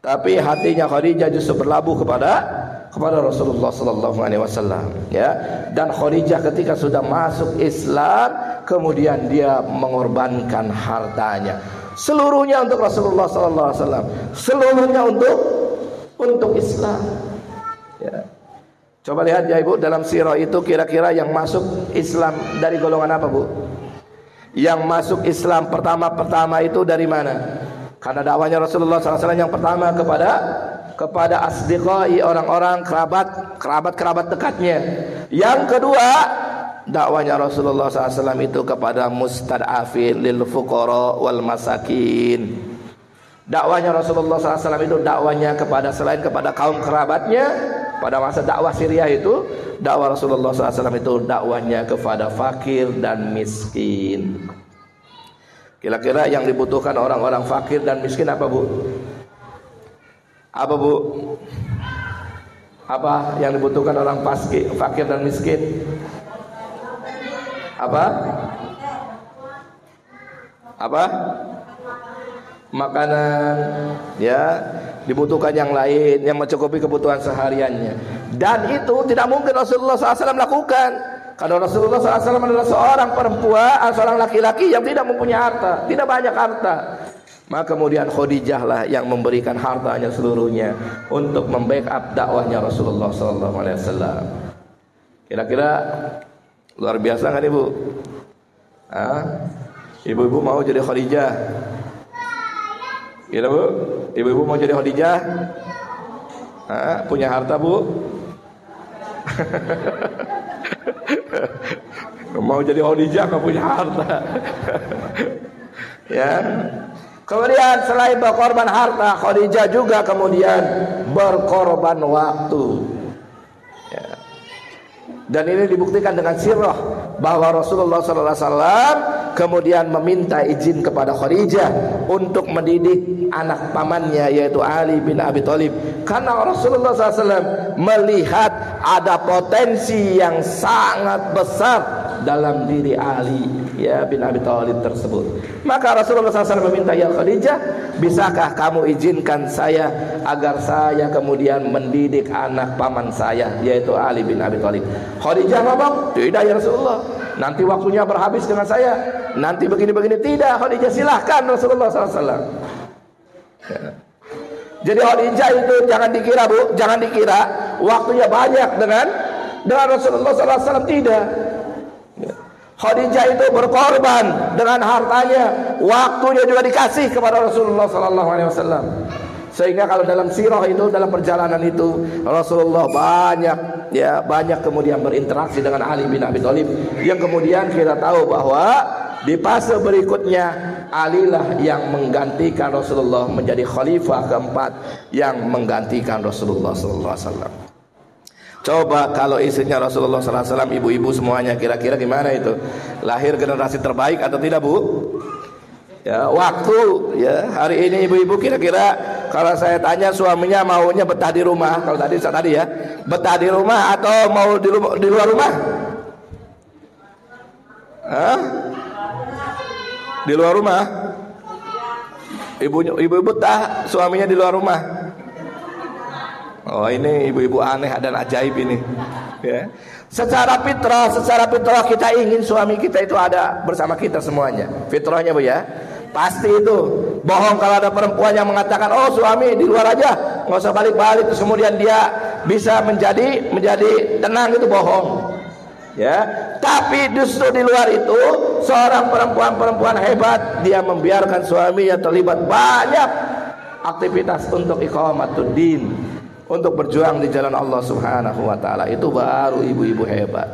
Tapi hatinya Khadijah justru berlabuh kepada kepada Rasulullah sallallahu alaihi wasallam, ya. Dan Khadijah ketika sudah masuk Islam, kemudian dia mengorbankan hartanya seluruhnya untuk Rasulullah sallallahu alaihi wasallam, seluruhnya untuk Islam, ya. Coba lihat ya Ibu, dalam sirah itu kira-kira yang masuk Islam dari golongan apa, Bu? Yang masuk Islam pertama itu dari mana? Karena dakwanya Rasulullah SAW yang pertama kepada asdiqai, orang-orang kerabat dekatnya. Yang kedua, dakwanya Rasulullah SAW itu kepada mustad'afin lil fuqara wal masakin. Dakwanya Rasulullah SAW itu dakwanya selain kepada kaum kerabatnya pada masa dakwah Syria itu, dakwah Rasulullah SAW itu dakwanya kepada fakir dan miskin. Kira-kira yang dibutuhkan orang-orang fakir dan miskin apa, Bu? Apa, Bu? Apa yang dibutuhkan orang fakir dan miskin? Apa? Apa? Makanan, ya, dibutuhkan yang lain yang mencukupi kebutuhan sehariannya. Dan itu tidak mungkin Rasulullah SAW lakukan, karena Rasulullah SAW adalah seorang perempuan, seorang laki-laki yang tidak mempunyai harta, tidak banyak harta. Maka kemudian Khadijah lah yang memberikan hartanya seluruhnya untuk membackup dakwahnya Rasulullah SAW. Kira-kira luar biasa kan Ibu? Ibu-ibu mau jadi Khadijah? Gitu, Bu? Ibu-ibu mau jadi Khadijah? Punya harta, Bu? Mau jadi Khadijah nggak punya harta. Ya. Kemudian selain berkorban harta, Khadijah juga kemudian berkorban waktu. Ya. Dan ini dibuktikan dengan sirah bahwa Rasulullah SAW kemudian meminta izin kepada Khadijah untuk mendidik anak pamannya yaitu Ali bin Abi Thalib, karena Rasulullah SAW melihat ada potensi yang sangat besar dalam diri Ali bin Abi Thalib tersebut. Maka Rasulullah SAW meminta, ya Khadijah, bisakah kamu izinkan saya agar saya kemudian mendidik anak paman saya yaitu Ali bin Abi Thalib? Khadijah ngomong, tidak ya Rasulullah, nanti waktunya berhabis dengan saya, nanti begini-begini. Tidak, Khadijah, silahkan Rasulullah SAW. Ya. Jadi Khadijah itu jangan dikira, Bu, jangan dikira waktunya banyak dengan Rasulullah SAW, tidak. Ya. Khadijah itu berkorban dengan hartanya, waktunya juga dikasih kepada Rasulullah SAW. Sehingga kalau dalam sirah itu, dalam perjalanan itu, Rasulullah banyak kemudian berinteraksi dengan Ali bin Abi Thalib, yang kemudian kita tahu bahwa di fase berikutnya Ali lah yang menggantikan Rasulullah menjadi khalifah keempat yang menggantikan Rasulullah SAW. Coba kalau istrinya Rasulullah SAW ibu-ibu semuanya, kira-kira gimana itu? Lahir generasi terbaik atau tidak, Bu? Ya, waktu ya hari ini ibu-ibu kira-kira kalau saya tanya suaminya maunya betah di rumah, kalau tadi ya betah di rumah atau mau di luar rumah? Di luar rumah. Ibu-ibu betah suaminya di luar rumah. Oh, ini ibu-ibu aneh dan ajaib ini. Ya. Secara fitrah kita ingin suami kita itu ada bersama kita semuanya. Fitrahnya, Bu, ya. Pasti itu bohong kalau ada perempuan yang mengatakan, oh suami di luar aja, nggak usah balik-balik, terus kemudian dia bisa menjadi tenang, itu bohong. Ya, tapi justru di luar itu seorang perempuan hebat, dia membiarkan suaminya terlibat banyak aktivitas untuk iqamatuddin, untuk berjuang di jalan Allah Subhanahu wa taala. Itu baru ibu-ibu hebat.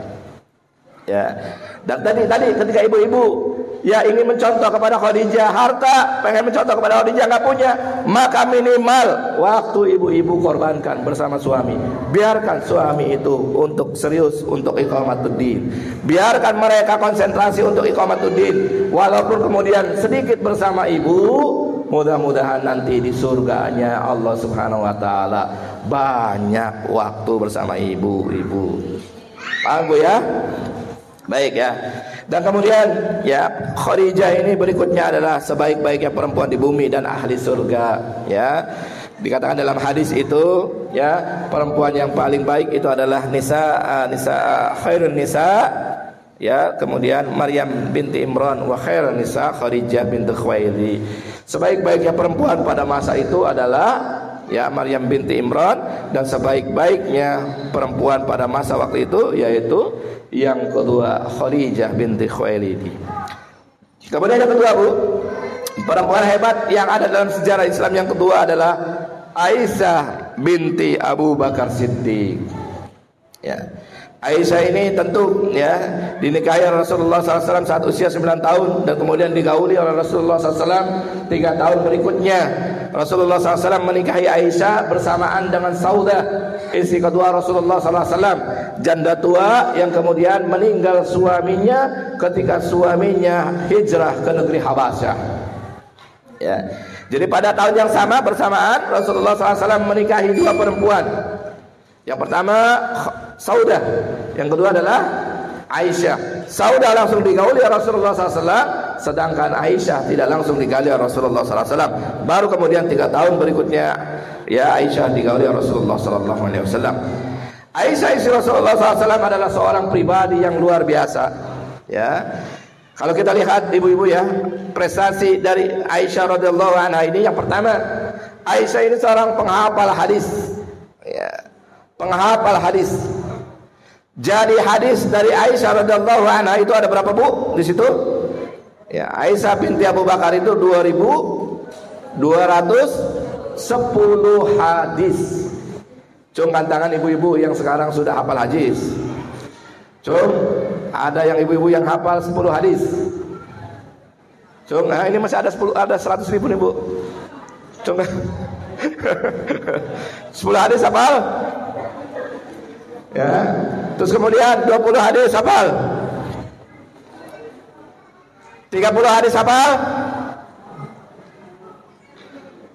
Ya. Dan tadi ketika ibu-ibu ya ingin mencontoh kepada Khadijah, harta pengen mencontoh kepada Khadijah nggak punya, maka minimal waktu ibu-ibu korbankan bersama suami. Biarkan suami itu untuk serius untuk iqamatuddin. Biarkan mereka konsentrasi untuk iqamatuddin. Walaupun kemudian sedikit bersama ibu, mudah-mudahan nanti di surganya Allah Subhanahu wa taala banyak waktu bersama ibu-ibu. Paham, Bu, ya? Baik, ya. Dan kemudian ya Khadijah ini berikutnya adalah sebaik-baiknya perempuan di bumi dan ahli surga, ya. Dikatakan dalam hadis itu, ya, perempuan yang paling baik itu adalah khairun nisa, ya, kemudian Maryam binti Imran, wa khairun nisa Khadijah binti Khuwailid. Sebaik-baiknya perempuan pada masa itu adalah, ya, Maryam binti Imran, dan sebaik-baiknya perempuan pada masa waktu itu yaitu yang kedua Khadijah binti Khuwailid. Kemudian yang kedua, Bu, perempuan hebat yang ada dalam sejarah Islam yang kedua adalah Aisyah binti Abu Bakar Siddiq. Ya. Aisyah ini tentu, ya, dinikahi Rasulullah SAW saat usia 9 tahun dan kemudian digauli oleh Rasulullah SAW 3 tahun berikutnya. Rasulullah SAW menikahi Aisyah bersamaan dengan Saudah, istri kedua Rasulullah SAW, janda tua yang kemudian meninggal suaminya ketika suaminya hijrah ke negeri Habasyah. Ya. Jadi pada tahun yang sama bersamaan Rasulullah SAW menikahi 2 perempuan. Yang pertama Saudah, yang kedua adalah Aisyah. Saudah langsung digauli Rasulullah SAW, sedangkan Aisyah tidak langsung digauli Rasulullah SAW. Baru kemudian 3 tahun berikutnya, ya, Aisyah digauli Rasulullah SAW. Aisyah istri Rasulullah SAW adalah seorang pribadi yang luar biasa. Ya, kalau kita lihat ibu-ibu, ya, prestasi dari Aisyah radhiyallahu anha ini, yang pertama, Aisyah ini seorang penghafal hadis. Ya, penghafal hadis. Jadi hadis dari Aisyah radhiyallahu anha itu ada berapa, Bu? Di situ? Ya, Aisyah binti Abu Bakar itu 2210 hadis. Cungkan tangan ibu-ibu yang sekarang sudah hafal hadis. Ada yang ibu-ibu yang hafal 10 hadis. Nah, ini masih ada 100 ribu nih, Bu. 10 hadis hafal? Ya. Terus kemudian 20 hadis hafal? 30 hadis hafal?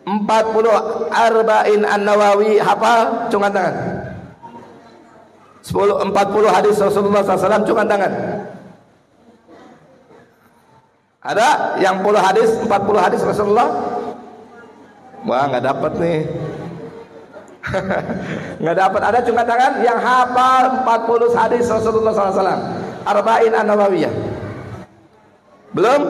40 arba'in an-Nawawi hafal? Cungkan tangan. 40 hadis Rasulullah SAW, cungkan tangan. Ada yang 40 hadis Rasulullah? Wah, nggak dapat nih. Nggak dapat. Ada cungkan tangan yang hafal 40 hadis Rasulullah SAW, arba'in an-Nawawiyah. Belum?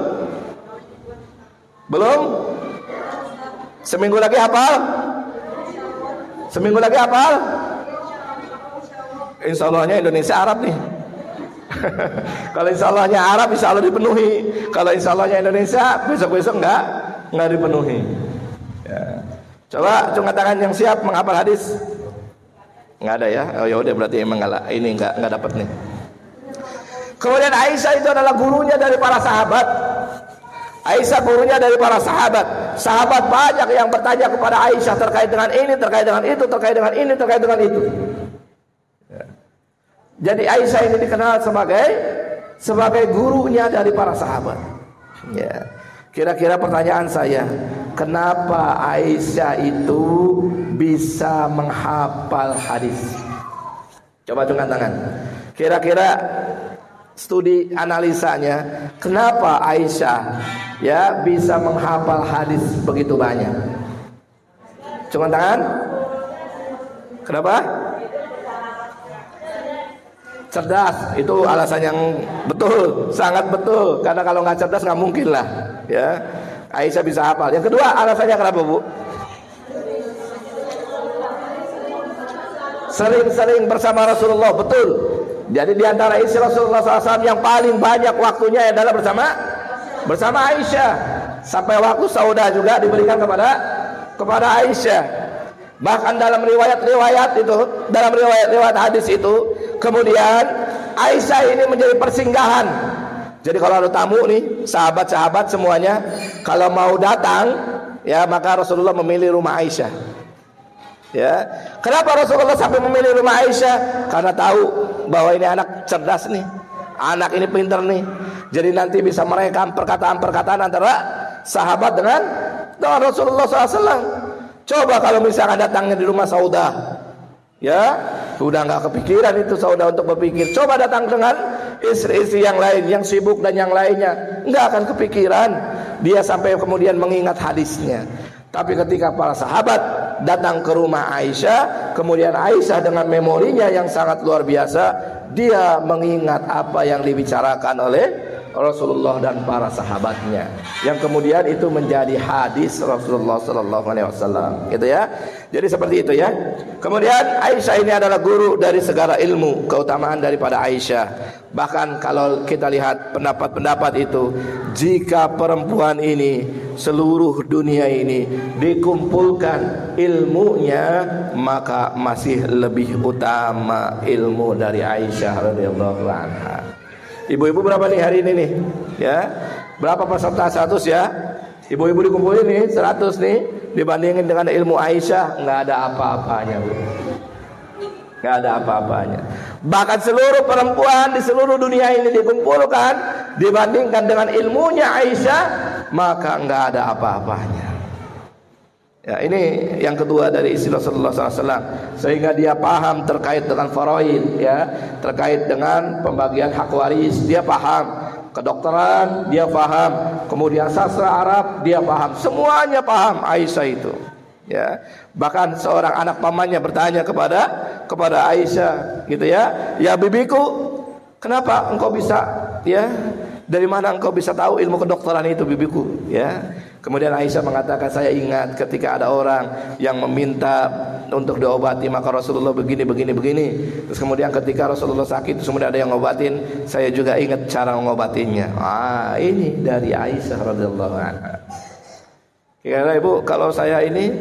Seminggu lagi hafal? Insya Allahnya Indonesia Arab nih. Kalau insya Allahnya Arab, insya Allah dipenuhi. Kalau insya Allahnya Indonesia, besok-besok nggak dipenuhi. Ya. Coba cungkan tangan yang siap menghafal hadis. Nggak ada, ya? Oh, ya udah, berarti emang nggak dapat nih. Kemudian Aisyah itu adalah gurunya dari para sahabat. Aisyah gurunya dari para sahabat. Sahabat banyak yang bertanya kepada Aisyah terkait dengan ini, terkait dengan itu, terkait dengan ini, terkait dengan itu. Ya. Jadi Aisyah ini dikenal sebagai gurunya dari para sahabat. Ya. Kira-kira pertanyaan saya, kenapa Aisyah itu bisa menghafal hadis? Coba cungkan tangan. Kira-kira studi analisanya, kenapa Aisyah, ya, bisa menghafal hadis begitu banyak? Cungkan tangan. Kenapa? Cerdas, itu alasan yang betul, sangat betul. Karena kalau nggak cerdas nggak mungkin lah, ya, Aisyah bisa hafal. Yang kedua, alasannya kenapa, Bu? Sering-sering bersama Rasulullah, betul. Jadi di antara istri Rasulullah SAW yang paling banyak waktunya adalah bersama Aisyah. Sampai waktu Saudah juga diberikan kepada Aisyah. Bahkan dalam riwayat-riwayat hadis itu, kemudian Aisyah ini menjadi persinggahan. Jadi kalau ada tamu nih, sahabat-sahabat semuanya, kalau mau datang, ya, maka Rasulullah memilih rumah Aisyah. Ya, kenapa Rasulullah sampai memilih rumah Aisyah? Karena tahu bahwa ini anak cerdas nih, anak ini pintar nih. Jadi nanti bisa merekam perkataan-perkataan antara sahabat dengan Rasulullah SAW. Coba kalau misalkan datangnya di rumah Saudah, ya, sudah nggak kepikiran itu Saudah untuk berpikir. Coba datang dengan istri-istri yang lain, yang sibuk dan yang lainnya, nggak akan kepikiran dia sampai kemudian mengingat hadisnya. Tapi ketika para sahabat datang ke rumah Aisyah. Kemudian Aisyah dengan memorinya yang sangat luar biasa, dia mengingat apa yang dibicarakan oleh Rasulullah dan para sahabatnya, yang kemudian itu menjadi hadis Rasulullah sallallahu alaihi wasallam, gitu ya. Jadi seperti itu ya. Kemudian Aisyah ini adalah guru dari segala ilmu, keutamaan daripada Aisyah. Bahkan kalau kita lihat pendapat-pendapat itu, jika perempuan ini seluruh dunia ini dikumpulkan ilmunya, maka masih lebih utama ilmu dari Aisyah radhiyallahu anha. Ibu-ibu berapa nih hari ini nih? Ya. Berapa peserta 100 ya? Ibu-ibu dikumpulin nih 100 nih, dibandingin dengan ilmu Aisyah, nggak ada apa-apanya, Bu. Nggak ada apa-apanya. Bahkan seluruh perempuan di seluruh dunia ini dikumpulkan, dibandingkan dengan ilmunya Aisyah, maka nggak ada apa-apanya. Ya, ini yang kedua dari istri Rasulullah SAW, sehingga dia paham terkait dengan faraid, ya, terkait dengan pembagian hak waris, dia paham. Kedokteran dia paham, kemudian sastra Arab dia paham, semuanya paham Aisyah itu. Ya, bahkan seorang anak pamannya bertanya kepada Aisyah, gitu ya, ya bibiku, kenapa engkau bisa, ya, dari mana engkau bisa tahu ilmu kedokteran itu bibiku, ya. Kemudian Aisyah mengatakan, saya ingat ketika ada orang yang meminta untuk diobati, maka Rasulullah begini. Terus kemudian ketika Rasulullah sakit, terus kemudian ada yang ngobatin, saya juga ingat cara mengobatinya. Ini dari Aisyah radhiyallahu anha. Kira-kira Ibu, kalau saya ini,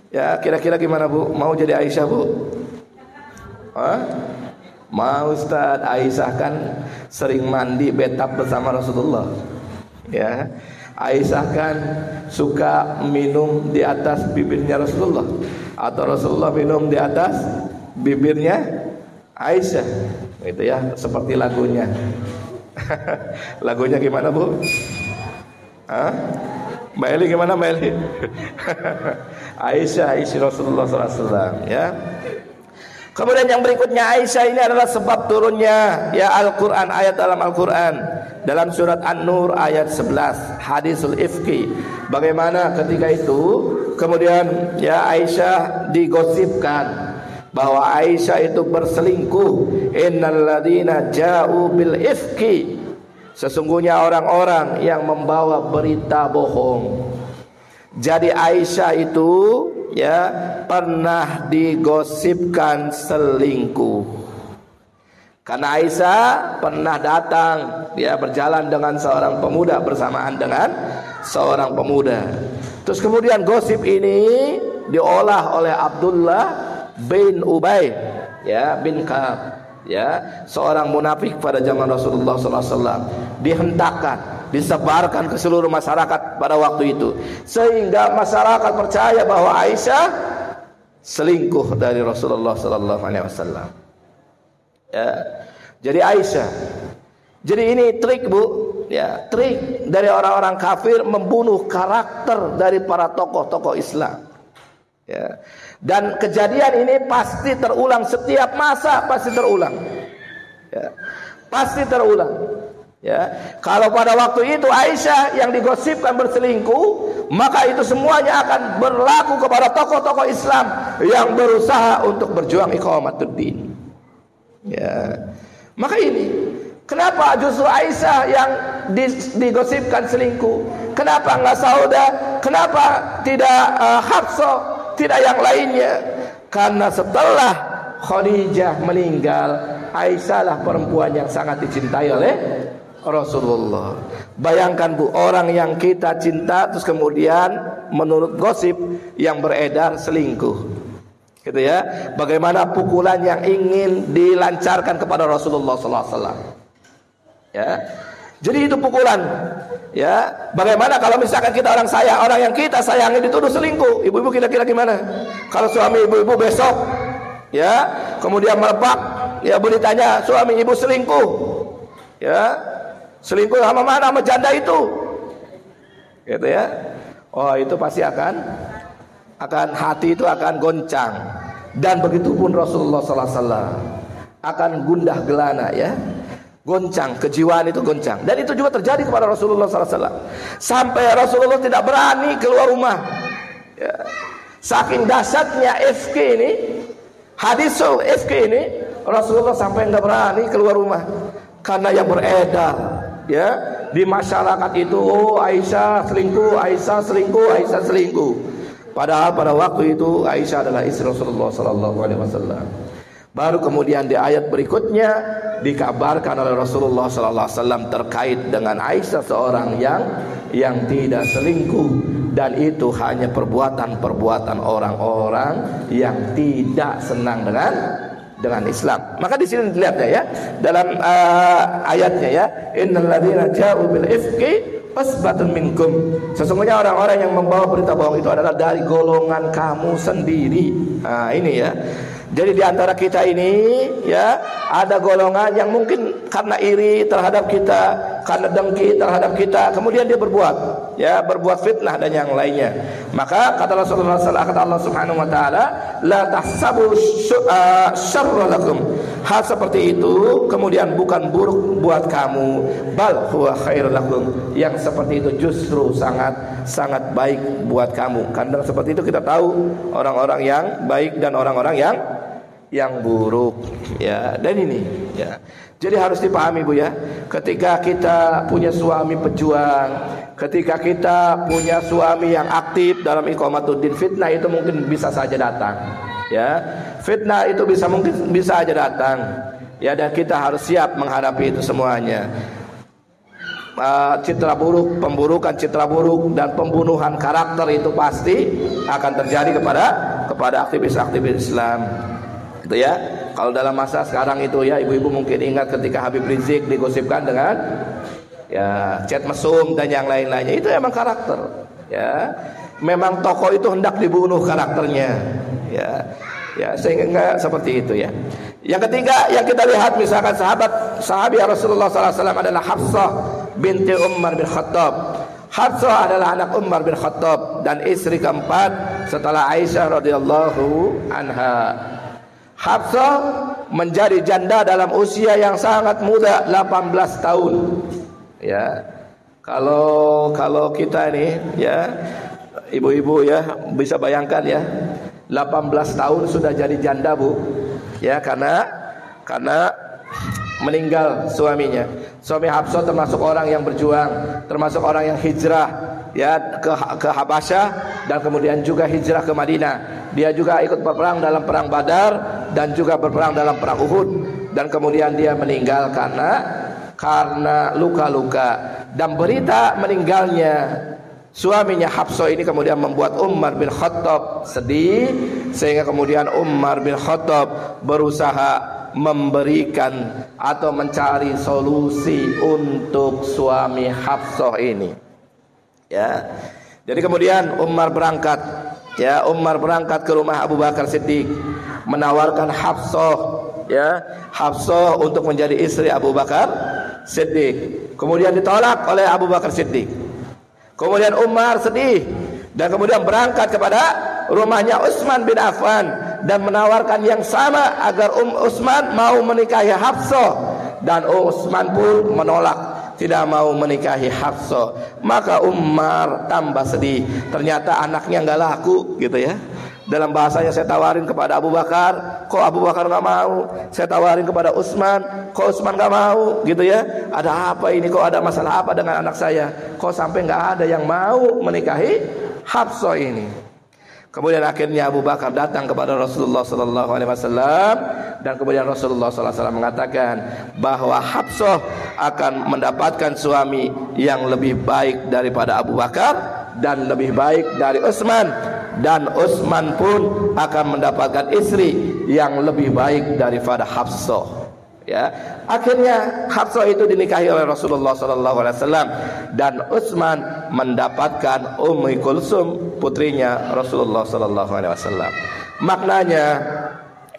ya kira-kira gimana Bu? Mau jadi Aisyah Bu? Mau Ustaz. Aisyah kan sering mandi betap bersama Rasulullah, ya. Aisyah kan suka minum di atas bibirnya Rasulullah, atau Rasulullah minum di atas bibirnya Aisyah, gitu ya, seperti lagunya. Lagunya gimana Bu? Mbak Eli gimana Mbak Eli? Aisyah istri Rasulullah SAW, ya. Kemudian yang berikutnya, Aisyah ini adalah sebab turunnya ya Al-Quran, ayat dalam Al-Quran, dalam surat An-Nur ayat 11, hadisul ifki. Bagaimana ketika itu kemudian ya Aisyah digosipkan bahwa Aisyah itu berselingkuh. Innalladzina ja'u bil ifki, sesungguhnya orang-orang yang membawa berita bohong. Jadi Aisyah itu ya pernah digosipkan selingkuh, karena Aisyah pernah datang, dia berjalan dengan seorang pemuda, bersamaan dengan seorang pemuda. Terus kemudian gosip ini diolah oleh Abdullah bin Ubay, ya, bin Ka'ab, ya, seorang munafik pada zaman Rasulullah SAW. Dihentakkan, disebarkan ke seluruh masyarakat pada waktu itu, sehingga masyarakat percaya bahwa Aisyah selingkuh dari Rasulullah SAW. Ya, jadi Aisyah. Jadi ini trik Bu, ya, trik dari orang-orang kafir membunuh karakter dari para tokoh-tokoh Islam. Ya. Dan kejadian ini pasti terulang, setiap masa pasti terulang. Ya. Pasti terulang. Ya, kalau pada waktu itu Aisyah yang digosipkan berselingkuh, maka itu semuanya akan berlaku kepada tokoh-tokoh Islam yang berusaha untuk berjuang iqamatuddin. Ya, maka ini kenapa justru Aisyah yang digosipkan selingkuh? Kenapa enggak Sauda? Kenapa tidak Hafsah? Tidak yang lainnya? Karena setelah Khadijah meninggal, Aisyah lah perempuan yang sangat dicintai oleh Rasulullah. Bayangkan Bu, orang yang kita cinta terus kemudian menurut gosip yang beredar selingkuh, gitu ya. Bagaimana pukulan yang ingin dilancarkan kepada Rasulullah SAW, ya. Jadi itu pukulan, ya. Bagaimana kalau misalkan kita orang yang kita sayangi dituduh selingkuh? Ibu-ibu kira-kira gimana? Kalau suami ibu-ibu besok, ya, kemudian melepak, ya, ditanya suami ibu selingkuh, ya. Selingkuh sama mana? Sama janda itu, gitu ya. Oh, itu pasti akan hati itu akan goncang. Dan begitu pun Rasulullah SAW akan gundah gelana, ya, goncang, kejiwaan itu goncang. Dan itu juga terjadi kepada Rasulullah SAW. Sampai Rasulullah tidak berani keluar rumah, ya. Saking dahsyatnya ifki ini, hadisul ifki ini, Rasulullah sampai nggak berani keluar rumah karena yang beredar ya di masyarakat itu, oh Aisyah selingkuh, Aisyah selingkuh, Aisyah selingkuh. Padahal pada waktu itu Aisyah adalah istri Rasulullah sallallahu alaihi wasallam. Baru kemudian di ayat berikutnya dikabarkan oleh Rasulullah sallallahu alaihi wasallam terkait dengan Aisyah, seorang yang tidak selingkuh, dan itu hanya perbuatan orang-orang yang tidak senang dengan Islam. Maka di sini dilihatnya ya dalam ayatnya ya, innal ladzina ja'u bil ifki usbatun minkum, sesungguhnya orang-orang yang membawa berita bohong itu adalah dari golongan kamu sendiri. Nah ini ya, jadi di antara kita ini ya ada golongan yang mungkin karena iri terhadap kita, karena dengki terhadap kita, kemudian dia berbuat fitnah dan yang lainnya. Maka kata Rasulullah sallallahu alaihi wasallam, kata Allah Subhanahu wa taala, la tahsabu syarra lakum, hal seperti itu kemudian bukan buruk buat kamu, bal huwa khairul lakum, yang seperti itu justru sangat baik buat kamu. Karena seperti itu kita tahu orang-orang yang baik dan orang-orang yang buruk ya. Dan ini ya, jadi harus dipahami Bu ya, ketika kita punya suami pejuang, ketika kita punya suami yang aktif dalam iqamatuddin, fitnah itu mungkin bisa saja datang ya, fitnah itu mungkin bisa aja datang ya, dan kita harus siap menghadapi itu semuanya. Citra buruk, pemburukan citra buruk dan pembunuhan karakter itu pasti akan terjadi kepada aktivis-aktivis Islam gitu ya. Kalau dalam masa sekarang itu ya, ibu-ibu mungkin ingat ketika Habib Rizik digosipkan dengan ya chat mesum dan yang lain-lainnya, itu emang karakter ya, memang tokoh itu hendak dibunuh karakternya ya sehingga seperti itu ya. Yang ketiga yang kita lihat, misalkan sahabi Rasulullah SAW adalah Hafsah binti Umar bin Khattab. Hafsah adalah anak Umar bin Khattab dan istri keempat setelah Aisyah radhiyallahu anha. Hafsah menjadi janda dalam usia yang sangat muda, 18 tahun ya. Kalau kita ini ya ibu-ibu ya bisa bayangkan ya, 18 tahun sudah jadi janda Bu ya, karena meninggal suaminya. Suami Hafsah termasuk orang yang berjuang, termasuk orang yang hijrah ya ke Habasyah dan kemudian juga hijrah ke Madinah. Dia juga ikut berperang dalam perang Badar dan juga berperang dalam perang Uhud, dan kemudian dia meninggal karena luka-luka. Dan berita meninggalnya suaminya Hafsah ini kemudian membuat Umar bin Khattab sedih, sehingga kemudian Umar bin Khattab berusaha memberikan atau mencari solusi untuk suami Hafsah ini ya. Jadi kemudian Umar berangkat ke rumah Abu Bakar Siddiq, menawarkan Hafsah untuk menjadi istri Abu Bakar Siddiq. Kemudian ditolak oleh Abu Bakar Siddiq. Kemudian Umar sedih dan kemudian berangkat kepada rumahnya Utsman bin Affan dan menawarkan yang sama agar Utsman mau menikahi Hafsah, dan Utsman pun menolak, tidak mau menikahi Hafsah. Maka Umar tambah sedih, ternyata anaknya nggak laku gitu ya. Dalam bahasanya, saya tawarin kepada Abu Bakar, kok Abu Bakar nggak mau. Saya tawarin kepada Utsman, kok Utsman nggak mau gitu ya. Ada apa ini, kok ada masalah apa dengan anak saya, kok sampai nggak ada yang mau menikahi Hafsah ini. Kemudian akhirnya Abu Bakar datang kepada Rasulullah sallallahu alaihi wasallam, dan kemudian Rasulullah sallallahu alaihi wasallam mengatakan bahwa Hafsah akan mendapatkan suami yang lebih baik daripada Abu Bakar dan lebih baik dari Utsman, dan Utsman pun akan mendapatkan istri yang lebih baik daripada Hafsah. Ya, akhirnya Hafsah itu dinikahi oleh Rasulullah sallallahu alaihi wasallam, dan Utsman mendapatkan Ummu Kulsum, putrinya Rasulullah sallallahu alaihi wasallam. Maknanya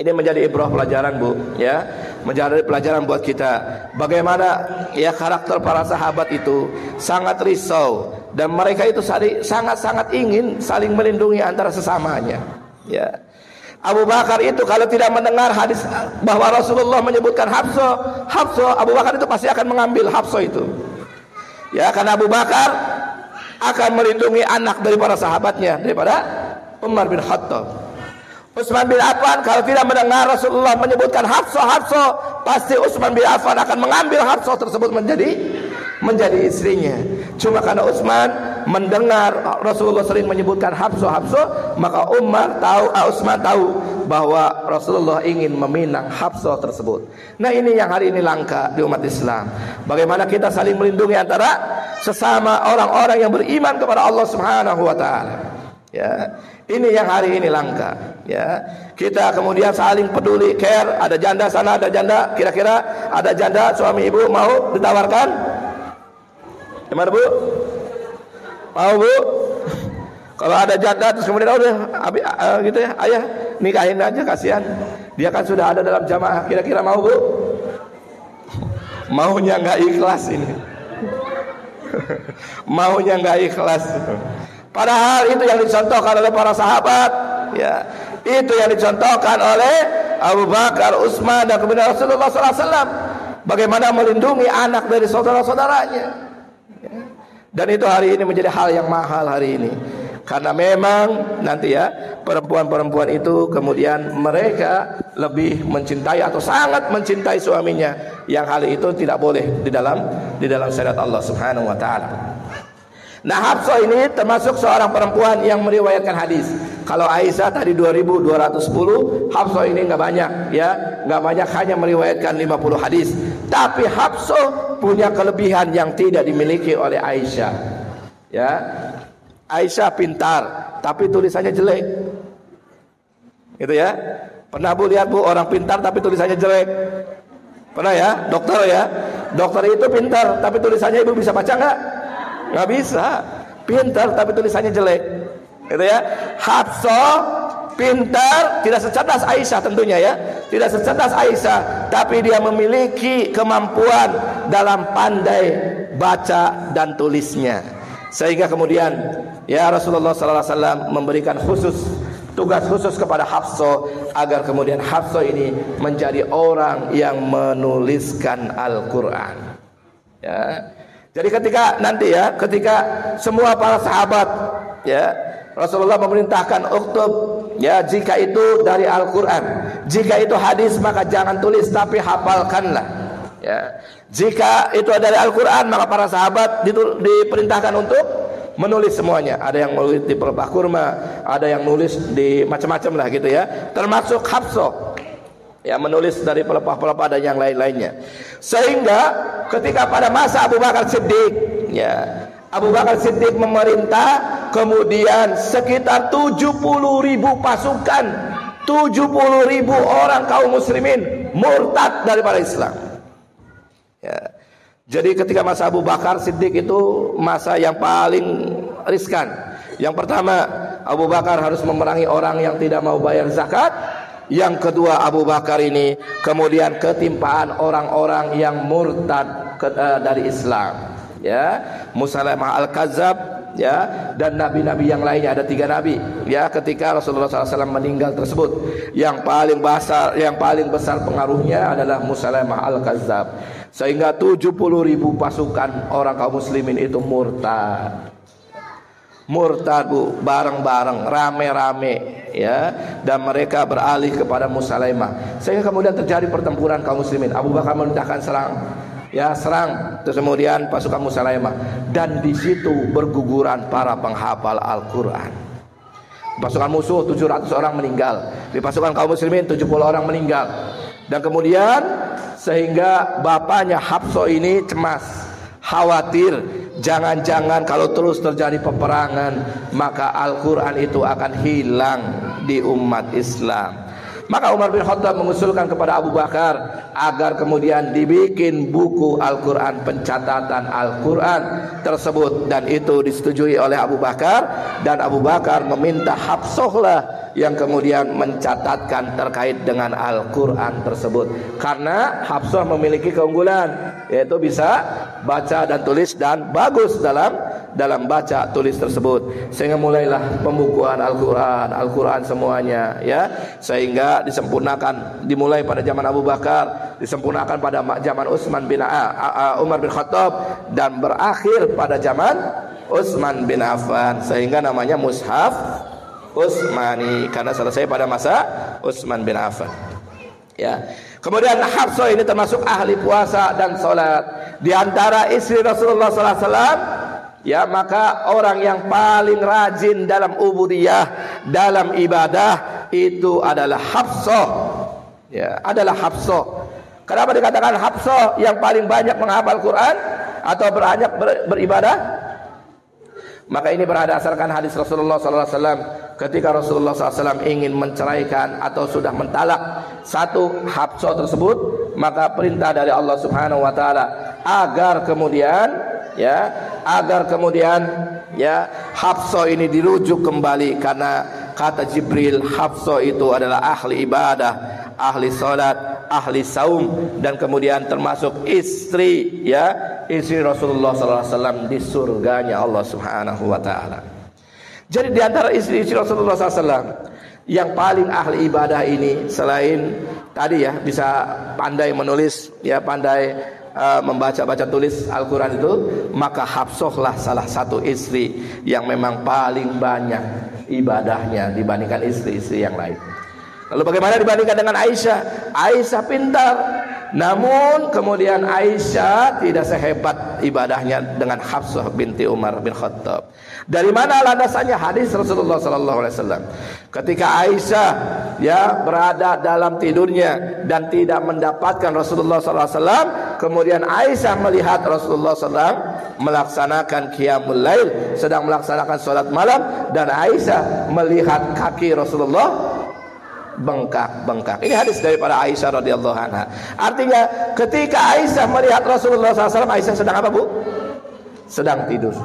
ini menjadi ibrah pelajaran Bu ya, menjadi pelajaran buat kita bagaimana ya karakter para sahabat itu sangat risau, dan mereka itu sangat ingin saling melindungi antara sesamanya ya. Abu Bakar itu kalau tidak mendengar hadis bahwa Rasulullah menyebutkan Hafsah, Abu Bakar itu pasti akan mengambil Hafsah itu ya, karena Abu Bakar akan melindungi anak dari para sahabatnya, daripada Umar bin Khattab. Utsman bin Affan kalau tidak mendengar Rasulullah menyebutkan Hafsah, pasti Utsman bin Affan akan mengambil Hafsah tersebut menjadi istrinya. Cuma karena Utsman mendengar Rasulullah sering menyebutkan Hafsah, maka Utsman tahu bahwa Rasulullah ingin meminang Hafsah tersebut. Nah, ini yang hari ini langka di umat Islam. Bagaimana kita saling melindungi antara sesama orang-orang yang beriman kepada Allah Subhanahu wa taala. Ya, ini yang hari ini langka. Ya, kita kemudian saling peduli, care. Ada janda sana, ada janda. Kira-kira ada janda suami ibu mau ditawarkan? Gimana bu? Mau bu? Kalau ada janda terus kemudian udah gitu ya, ayah nikahin aja, kasihan. Dia kan sudah ada dalam jamaah. Kira-kira mau bu? Maunya nggak ikhlas ini. Maunya nggak ikhlas. Padahal itu yang dicontohkan oleh para sahabat, ya. Itu yang dicontohkan oleh Abu Bakar, Utsman, dan kemudian Rasulullah SAW. Bagaimana melindungi anak dari saudara-saudaranya. Ya. Dan itu hari ini menjadi hal yang mahal hari ini. Karena memang nanti ya perempuan-perempuan itu kemudian mereka lebih mencintai atau sangat mencintai suaminya, yang hal itu tidak boleh di dalam syariat Allah Subhanahu wa taala. Nah, Hafsah ini termasuk seorang perempuan yang meriwayatkan hadis. Kalau Aisyah tadi 2210, Hafsah ini enggak banyak ya, enggak banyak, hanya meriwayatkan 50 hadis. Tapi Hafsah punya kelebihan yang tidak dimiliki oleh Aisyah. Ya. Aisyah pintar, tapi tulisannya jelek. Gitu ya. Pernah Bu lihat Bu orang pintar tapi tulisannya jelek? Pernah ya? Dokter ya. Dokter itu pintar tapi tulisannya Ibu bisa baca enggak? Nggak bisa. Pintar tapi tulisannya jelek, gitu ya. Hafsah pintar, tidak secerdas Aisyah tentunya ya, tidak secerdas Aisyah, tapi dia memiliki kemampuan dalam pandai baca dan tulisnya, sehingga kemudian ya Rasulullah SAW memberikan tugas khusus kepada Hafsah agar kemudian Hafsah ini menjadi orang yang menuliskan Al-Quran. Ya. Jadi ketika semua para sahabat ya Rasulullah memerintahkan uktub ya, jika itu dari Al-Quran, jika itu hadis maka jangan tulis tapi hafalkanlah ya. Jika itu dari Al-Quran maka para sahabat diperintahkan untuk menulis semuanya. Ada yang menulis di pelepah kurma, ada yang nulis di macam-macam lah gitu ya, termasuk Hafsah ya, menulis dari pelepah-pelepah dan yang lain-lainnya. Sehingga ketika pada masa Abu Bakar Siddiq ya, Abu Bakar Siddiq memerintah, kemudian sekitar 70.000 pasukan, 70.000 orang kaum muslimin murtad daripada Islam ya. Jadi ketika masa Abu Bakar Siddiq itu masa yang paling riskan. Yang pertama, Abu Bakar harus memerangi orang yang tidak mau bayar zakat. Yang kedua, Abu Bakar ini kemudian ketimpaan orang-orang yang murtad dari Islam ya, Musailamah Al-Kadzab ya, dan nabi-nabi yang lainnya. Ada 3 nabi ya ketika Rasulullah SAW meninggal tersebut. Yang paling besar pengaruhnya adalah Musailamah Al-Kadzab, sehingga 70.000 pasukan orang kaum muslimin itu murtad Bu, bareng-bareng, rame-rame ya, dan mereka beralih kepada Musailamah, sehingga kemudian terjadi pertempuran kaum muslimin. Abu Bakar memerintahkan serang, terus kemudian pasukan Musailamah, dan di situ berguguran para penghafal Al-Quran. Pasukan musuh 700 orang meninggal, di pasukan kaum muslimin 70 orang meninggal, dan kemudian sehingga bapaknya Hafsah ini cemas, khawatir jangan-jangan kalau terus terjadi peperangan maka Al-Quran itu akan hilang di umat Islam. Maka Umar bin Khattab mengusulkan kepada Abu Bakar agar kemudian dibikin buku Al-Quran, pencatatan Al-Quran tersebut, dan itu disetujui oleh Abu Bakar, dan Abu Bakar meminta Hafsah lah yang kemudian mencatatkan terkait dengan Al-Quran tersebut, karena Hafsah memiliki keunggulan, yaitu bisa baca dan tulis dan bagus dalam baca tulis tersebut, sehingga mulailah pembukuan Al-Quran semuanya ya, sehingga dimulai pada zaman Abu Bakar, disempurnakan pada zaman Umar bin Khattab, dan berakhir pada zaman Utsman bin Affan, sehingga namanya Mushaf Utsmani, karena selesai pada masa Utsman bin Affan. Ya. Kemudian Hafsah ini termasuk ahli puasa dan salat. Di antara istri Rasulullah sallallahu alaihi wasallam, ya, maka orang yang paling rajin dalam ubudiyah, dalam ibadah itu adalah Hafsah. Ya, adalah Hafsah. Kenapa dikatakan Hafsah yang paling banyak menghafal Quran atau banyak beribadah? Maka ini berdasarkan hadis Rasulullah SAW. Ketika Rasulullah SAW ingin menceraikan atau sudah mentalak satu Hafsah tersebut, maka perintah dari Allah Subhanahu Wa Taala agar kemudian Hafsah ini dirujuk kembali, karena kata Jibril, Hafsah itu adalah ahli ibadah, ahli salat, ahli saum, dan kemudian termasuk istri Rasulullah SAW di surganya Allah Subhanahu Wa Taala. Jadi di antara istri Rasulullah SAW yang paling ahli ibadah ini, selain tadi ya bisa pandai menulis, ya pandai membaca tulis Al-Quran itu, maka Hafsah lah salah satu istri yang memang paling banyak ibadahnya dibandingkan istri-istri yang lain. Lalu bagaimana dibandingkan dengan Aisyah? Aisyah pintar, namun kemudian Aisyah tidak sehebat ibadahnya dengan Hafsah binti Umar bin Khattab. Dari mana landasannya? Hadis Rasulullah SAW. Ketika Aisyah berada dalam tidurnya dan tidak mendapatkan Rasulullah SAW, kemudian Aisyah melihat Rasulullah SAW melaksanakan qiyamul lail, sedang melaksanakan sholat malam, dan Aisyah melihat kaki Rasulullah bengkak. Ini hadis daripada Aisyah radhiyallahu anha. Artinya ketika Aisyah melihat Rasulullah SAW, Aisyah sedang apa, Bu? Sedang tidur.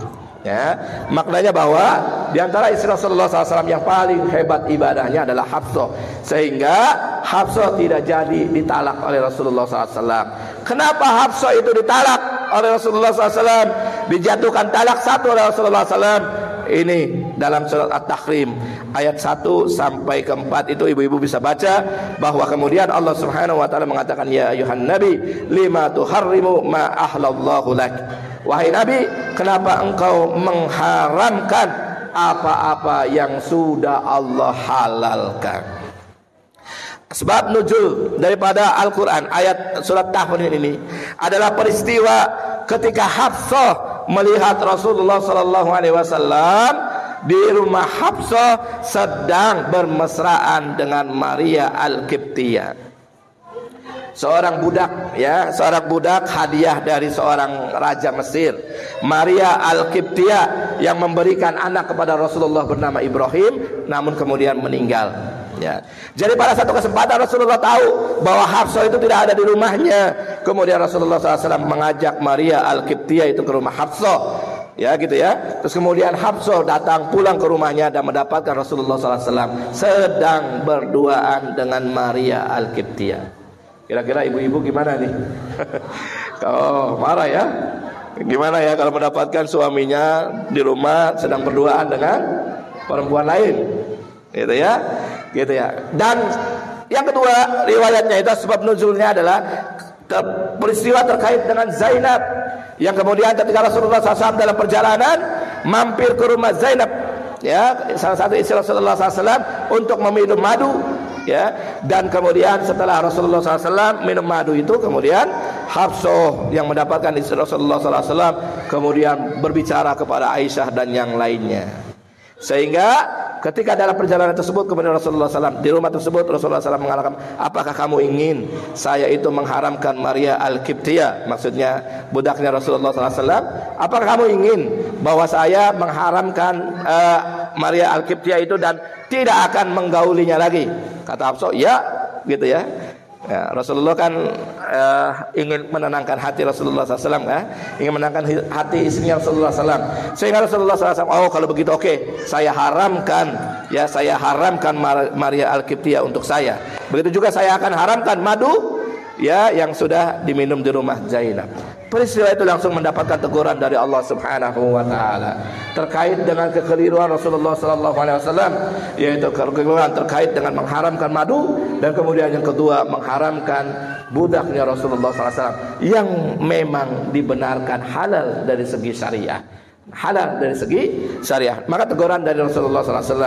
Ya, maknanya bahwa di antara istri Rasulullah SAW yang paling hebat ibadahnya adalah Hafsah, sehingga Hafsah tidak jadi ditalak oleh Rasulullah SAW. Kenapa Hafsah itu ditalak oleh Rasulullah SAW, dijatuhkan talak satu oleh Rasulullah SAW? Ini dalam surat At-Tahrim ayat 1 sampai ke 4 itu ibu-ibu bisa baca, bahwa kemudian Allah Subhanahu Wa Taala mengatakan, ya ayuhan nabi lima tuharrimu ma ahlallahu lak. Wahai Nabi, kenapa engkau mengharamkan apa-apa yang sudah Allah halalkan? Sebab nuzul daripada Al-Quran ayat surat Tahrim ini adalah peristiwa ketika Hafsah melihat Rasulullah SAW di rumah Hafsah sedang bermesraan dengan Maria Al-Qibtiyah. Seorang budak hadiah dari seorang raja Mesir, Maria Al-Qibtiyah, yang memberikan anak kepada Rasulullah bernama Ibrahim, namun kemudian meninggal. Ya. Jadi pada satu kesempatan Rasulullah tahu bahwa Hafsah itu tidak ada di rumahnya. Kemudian Rasulullah SAW mengajak Maria Al-Qibtiyah itu ke rumah Hafsah. Ya gitu ya. Terus kemudian Hafsah datang pulang ke rumahnya dan mendapatkan Rasulullah SAW sedang berduaan dengan Maria Al-Qibtiyah. Kira-kira ibu-ibu gimana nih? Oh, marah ya? Gimana ya kalau mendapatkan suaminya di rumah sedang berduaan dengan perempuan lain? Gitu ya. Dan yang kedua, riwayatnya itu sebab nuzulnya adalah peristiwa terkait dengan Zainab, yang kemudian ketika Rasulullah SAW dalam perjalanan mampir ke rumah Zainab, ya, salah satu istri Rasulullah SAW, untuk meminum madu. Ya, dan kemudian setelah Rasulullah SAW minum madu itu, kemudian Hafsah yang mendapatkan istri Rasulullah SAW kemudian berbicara kepada Aisyah dan yang lainnya, sehingga ketika dalam perjalanan tersebut kemudian Rasulullah SAW di rumah tersebut, Rasulullah SAW mengatakan, apakah kamu ingin saya itu mengharamkan Maria Al-Qibtiyah, maksudnya budaknya Rasulullah SAW, apakah kamu ingin bahwa saya mengharamkan Maria Al-Qibtiyah itu dan tidak akan menggaulinya lagi? Kata Hafsah, ya, gitu ya. Ya, Rasulullah kan ingin menenangkan hati Rasulullah SAW, ingin menenangkan hati istrinya Rasulullah SAW, sehingga Rasulullah SAW, oh kalau begitu oke, saya haramkan Maria Al-Qibtiyah untuk saya. Begitu juga saya akan haramkan madu, ya, yang sudah diminum di rumah Zainab. Peristiwa itu langsung mendapatkan teguran dari Allah Subhanahu Wa Taala terkait dengan kekeliruan Rasulullah SAW, yaitu kekeliruan terkait dengan mengharamkan madu, dan kemudian yang kedua mengharamkan budaknya Rasulullah SAW yang memang dibenarkan halal dari segi syariah. halal dari segi syariah. Maka teguran dari Rasulullah SAW,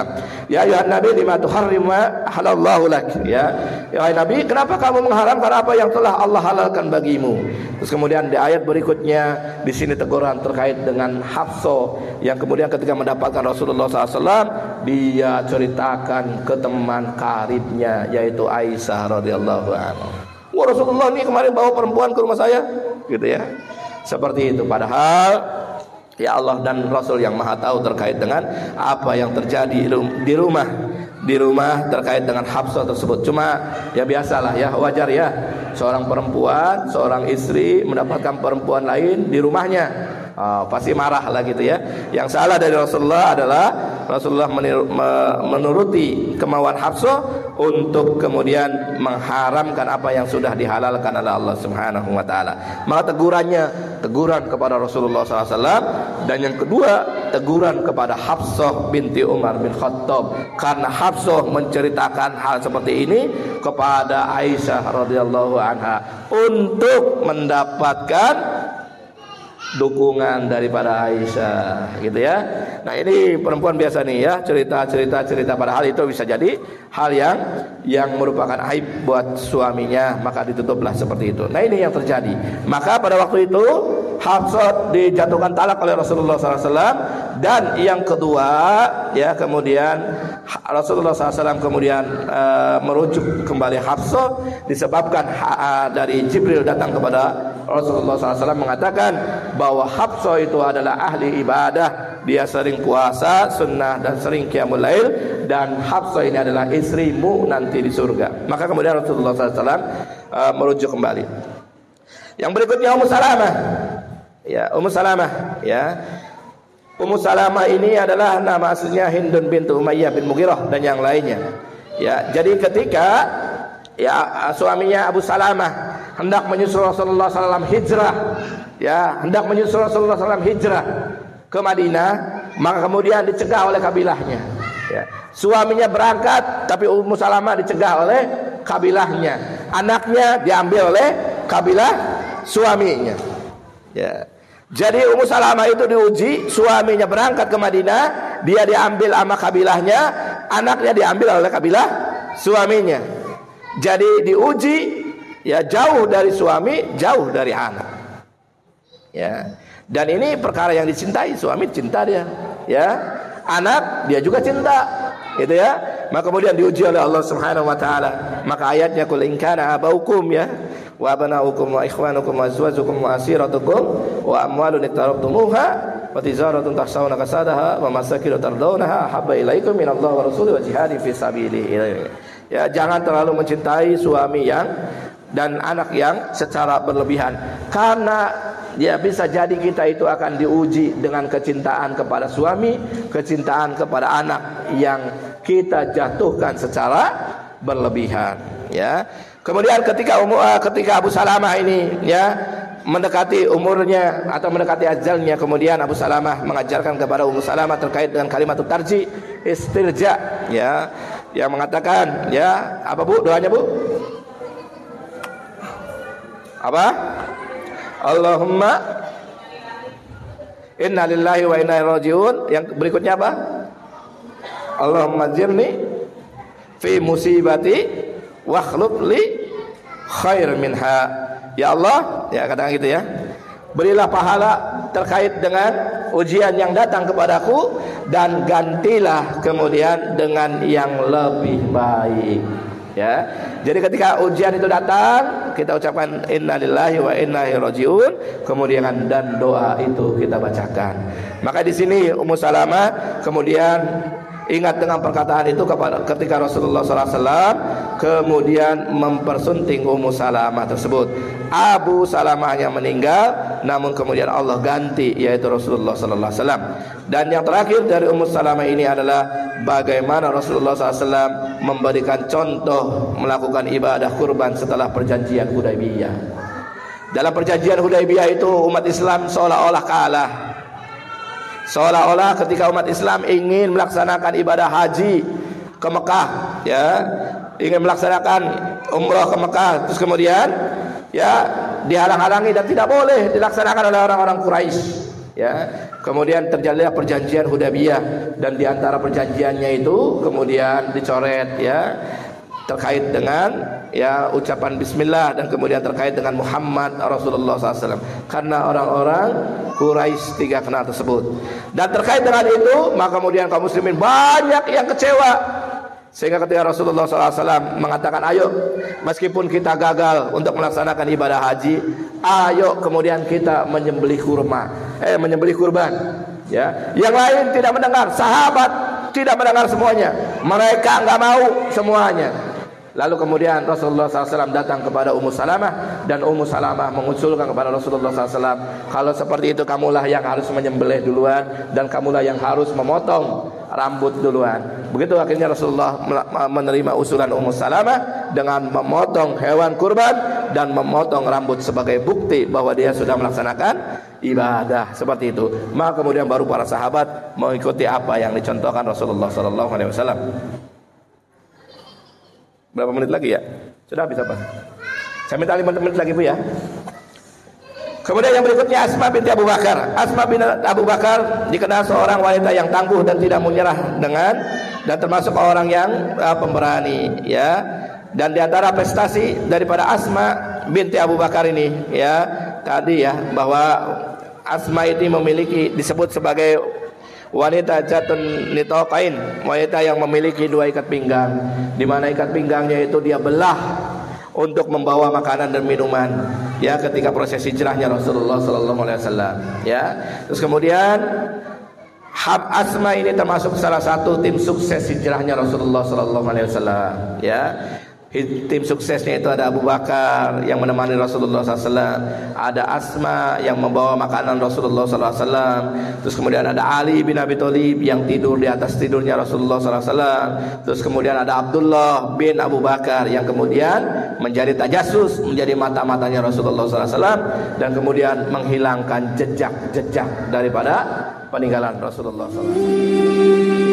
ya ayuhan nabi lima tuharrimu ma halallahu lak, ya Nabi, kenapa kamu mengharamkan apa yang telah Allah halalkan bagimu? Terus kemudian di ayat berikutnya di sini teguran terkait dengan Hafsah yang kemudian ketika mendapatkan Rasulullah SAW, dia ceritakan ke teman karibnya yaitu Aisyah radhiyallahu anha. Wah, Rasulullah ini kemarin bawa perempuan ke rumah saya, gitu ya. Seperti itu. Padahal ya Allah dan Rasul yang Maha tahu terkait dengan apa yang terjadi di rumah terkait dengan Hafsah tersebut. Cuma ya biasalah ya, wajar ya, seorang perempuan, seorang istri mendapatkan perempuan lain di rumahnya, pasti marah lah gitu ya. Yang salah dari Rasulullah adalah Rasulullah menuruti kemauan Hafsah untuk kemudian mengharamkan apa yang sudah dihalalkan oleh Allah Subhanahu wa taala. Maka teguran kepada Rasulullah SAW, dan yang kedua teguran kepada Hafsah binti Umar bin Khattab, karena Hafsah menceritakan hal seperti ini kepada Aisyah radhiyallahu anha untuk mendapatkan dukungan daripada Aisyah, gitu ya. Nah, ini perempuan biasa nih ya, cerita padahal itu bisa jadi hal yang merupakan aib buat suaminya, maka ditutuplah seperti itu. Nah, ini yang terjadi. Maka pada waktu itu Hafsah dijatuhkan talak oleh Rasulullah SAW, dan yang kedua ya, kemudian Rasulullah SAW kemudian merujuk kembali Hafsah disebabkan dari Jibril datang kepada Rasulullah SAW mengatakan bahwa Hafsah itu adalah ahli ibadah, dia sering puasa sunnah dan sering qiyamul lail, dan Hafsah ini adalah istrimu nanti di surga. Maka kemudian Rasulullah SAW merujuk kembali. Yang berikutnya Ummu Salamah. Ya, Ummu Salamah ya. Ummu Salamah ini adalah nama aslinya Hindun bintu Umayyah bin Mughirah dan yang lainnya. Ya, jadi ketika ya suaminya Abu Salamah hendak menyusul Rasulullah SAW hijrah, ya hendak menyusul Rasulullah SAW hijrah ke Madinah, maka kemudian dicegah oleh kabilahnya. Ya. Suaminya berangkat, tapi Ummu Salamah dicegah oleh kabilahnya. Anaknya diambil oleh kabilah suaminya. Ya. Jadi Ummu Salamah itu diuji, suaminya berangkat ke Madinah, dia diambil sama kabilahnya, anaknya diambil oleh kabilah suaminya. Jadi diuji, ya jauh dari suami, jauh dari anak. Ya. Dan ini perkara yang dicintai, suami cinta dia, ya. Anak dia juga cinta, gitu ya. Maka kemudian diuji oleh Allah Subhanahu wa taala. Maka ayatnya qul in kana abaukum ya wa abanaukum wa ikhwanukum wa azwajukum wa asiratukum wa amwalun iqtarabtumuha wa tijaratun tahsawna kasadaha wa masakin tardawnaha habba ilaikum minallahi wa rasulihi wa jihadin fi sabilihi. Ya, jangan terlalu mencintai suami yang dan anak yang secara berlebihan, karena ya bisa jadi kita itu akan diuji dengan kecintaan kepada suami, kecintaan kepada anak yang kita jatuhkan secara berlebihan, ya. Kemudian ketika Abu Salamah ini ya mendekati umurnya atau mendekati ajalnya, kemudian Abu Salamah mengajarkan kepada Ummu Salamah terkait dengan kalimat tarji istirja, ya, yang mengatakan ya apa Bu doanya Bu? Apa? Allahumma inna lillahi wa inna ilaihi rajiun. Yang berikutnya apa? Allahumma jirni fi musibati wa akhluf li khair minha. Ya Allah, ya katakan gitu ya. Berilah pahala terkait dengan ujian yang datang kepadaku, dan gantilah kemudian dengan yang lebih baik. Ya. Jadi ketika ujian itu datang, kita ucapkan innalillahi wa inna ilaihi rajiun, kemudian dan doa itu kita bacakan. Maka di sini Ummu Salamah kemudian ingat dengan perkataan itu ketika Rasulullah SAW kemudian mempersunting Ummu Salamah tersebut. Abu Salamah yang meninggal, namun kemudian Allah ganti, yaitu Rasulullah SAW. Dan yang terakhir dari Ummu Salamah ini adalah bagaimana Rasulullah SAW memberikan contoh melakukan ibadah kurban setelah perjanjian Hudaybiyah. Dalam perjanjian Hudaybiyah itu umat Islam seolah-olah kalah. Seolah-olah ketika umat Islam ingin melaksanakan ibadah haji ke Mekah, ya, ingin melaksanakan umrah ke Mekah, terus kemudian ya dihalang-halangi dan tidak boleh dilaksanakan oleh orang-orang Quraisy. Ya, kemudian terjadilah perjanjian Hudaybiyah, dan di antara perjanjiannya itu kemudian dicoret ya terkait dengan ya ucapan bismillah, dan kemudian terkait dengan Muhammad Rasulullah SAW, karena orang-orang Quraisy tiga kenal tersebut. Dan terkait dengan itu maka kemudian kaum muslimin banyak yang kecewa, sehingga ketika Rasulullah SAW mengatakan, ayo meskipun kita gagal untuk melaksanakan ibadah haji, ayo kemudian kita menyembelih kurban. Ya, yang lain tidak mendengar, sahabat tidak mendengar semuanya, mereka nggak mau semuanya. Lalu kemudian Rasulullah SAW datang kepada Ummu Salamah, dan Ummu Salamah mengusulkan kepada Rasulullah SAW, kalau seperti itu kamulah yang harus menyembelih duluan, dan kamulah yang harus memotong rambut duluan. Begitu akhirnya Rasulullah menerima usulan Ummu Salamah dengan memotong hewan kurban dan memotong rambut sebagai bukti bahwa dia sudah melaksanakan ibadah seperti itu. Maka kemudian baru para sahabat mengikuti apa yang dicontohkan Rasulullah SAW. Berapa menit lagi ya? Sudah habis apa? Saya minta 5 menit lagi Bu ya. Kemudian yang berikutnya Asma binti Abu Bakar. Asma binti Abu Bakar dikenal seorang wanita yang tangguh dan tidak menyerah dan termasuk orang yang pemberani ya. Dan di antara prestasi daripada Asma binti Abu Bakar ini ya, tadi ya, bahwa Asma ini disebut sebagai wanita jatun nitokain, wanita yang memiliki 2 ikat pinggang, di mana ikat pinggangnya itu dia belah untuk membawa makanan dan minuman ya ketika proses hijrahnya Rasulullah SAW ya. Terus kemudian Asma ini termasuk salah satu tim sukses hijrahnya Rasulullah SAW ya. Tim suksesnya itu ada Abu Bakar yang menemani Rasulullah SAW, ada Asma yang membawa makanan Rasulullah SAW, terus kemudian ada Ali bin Abi Thalib yang tidur di atas tidurnya Rasulullah SAW, terus kemudian ada Abdullah bin Abu Bakar yang kemudian menjadi tajassus, menjadi mata-matanya Rasulullah SAW, dan kemudian menghilangkan jejak-jejak daripada peninggalan Rasulullah SAW.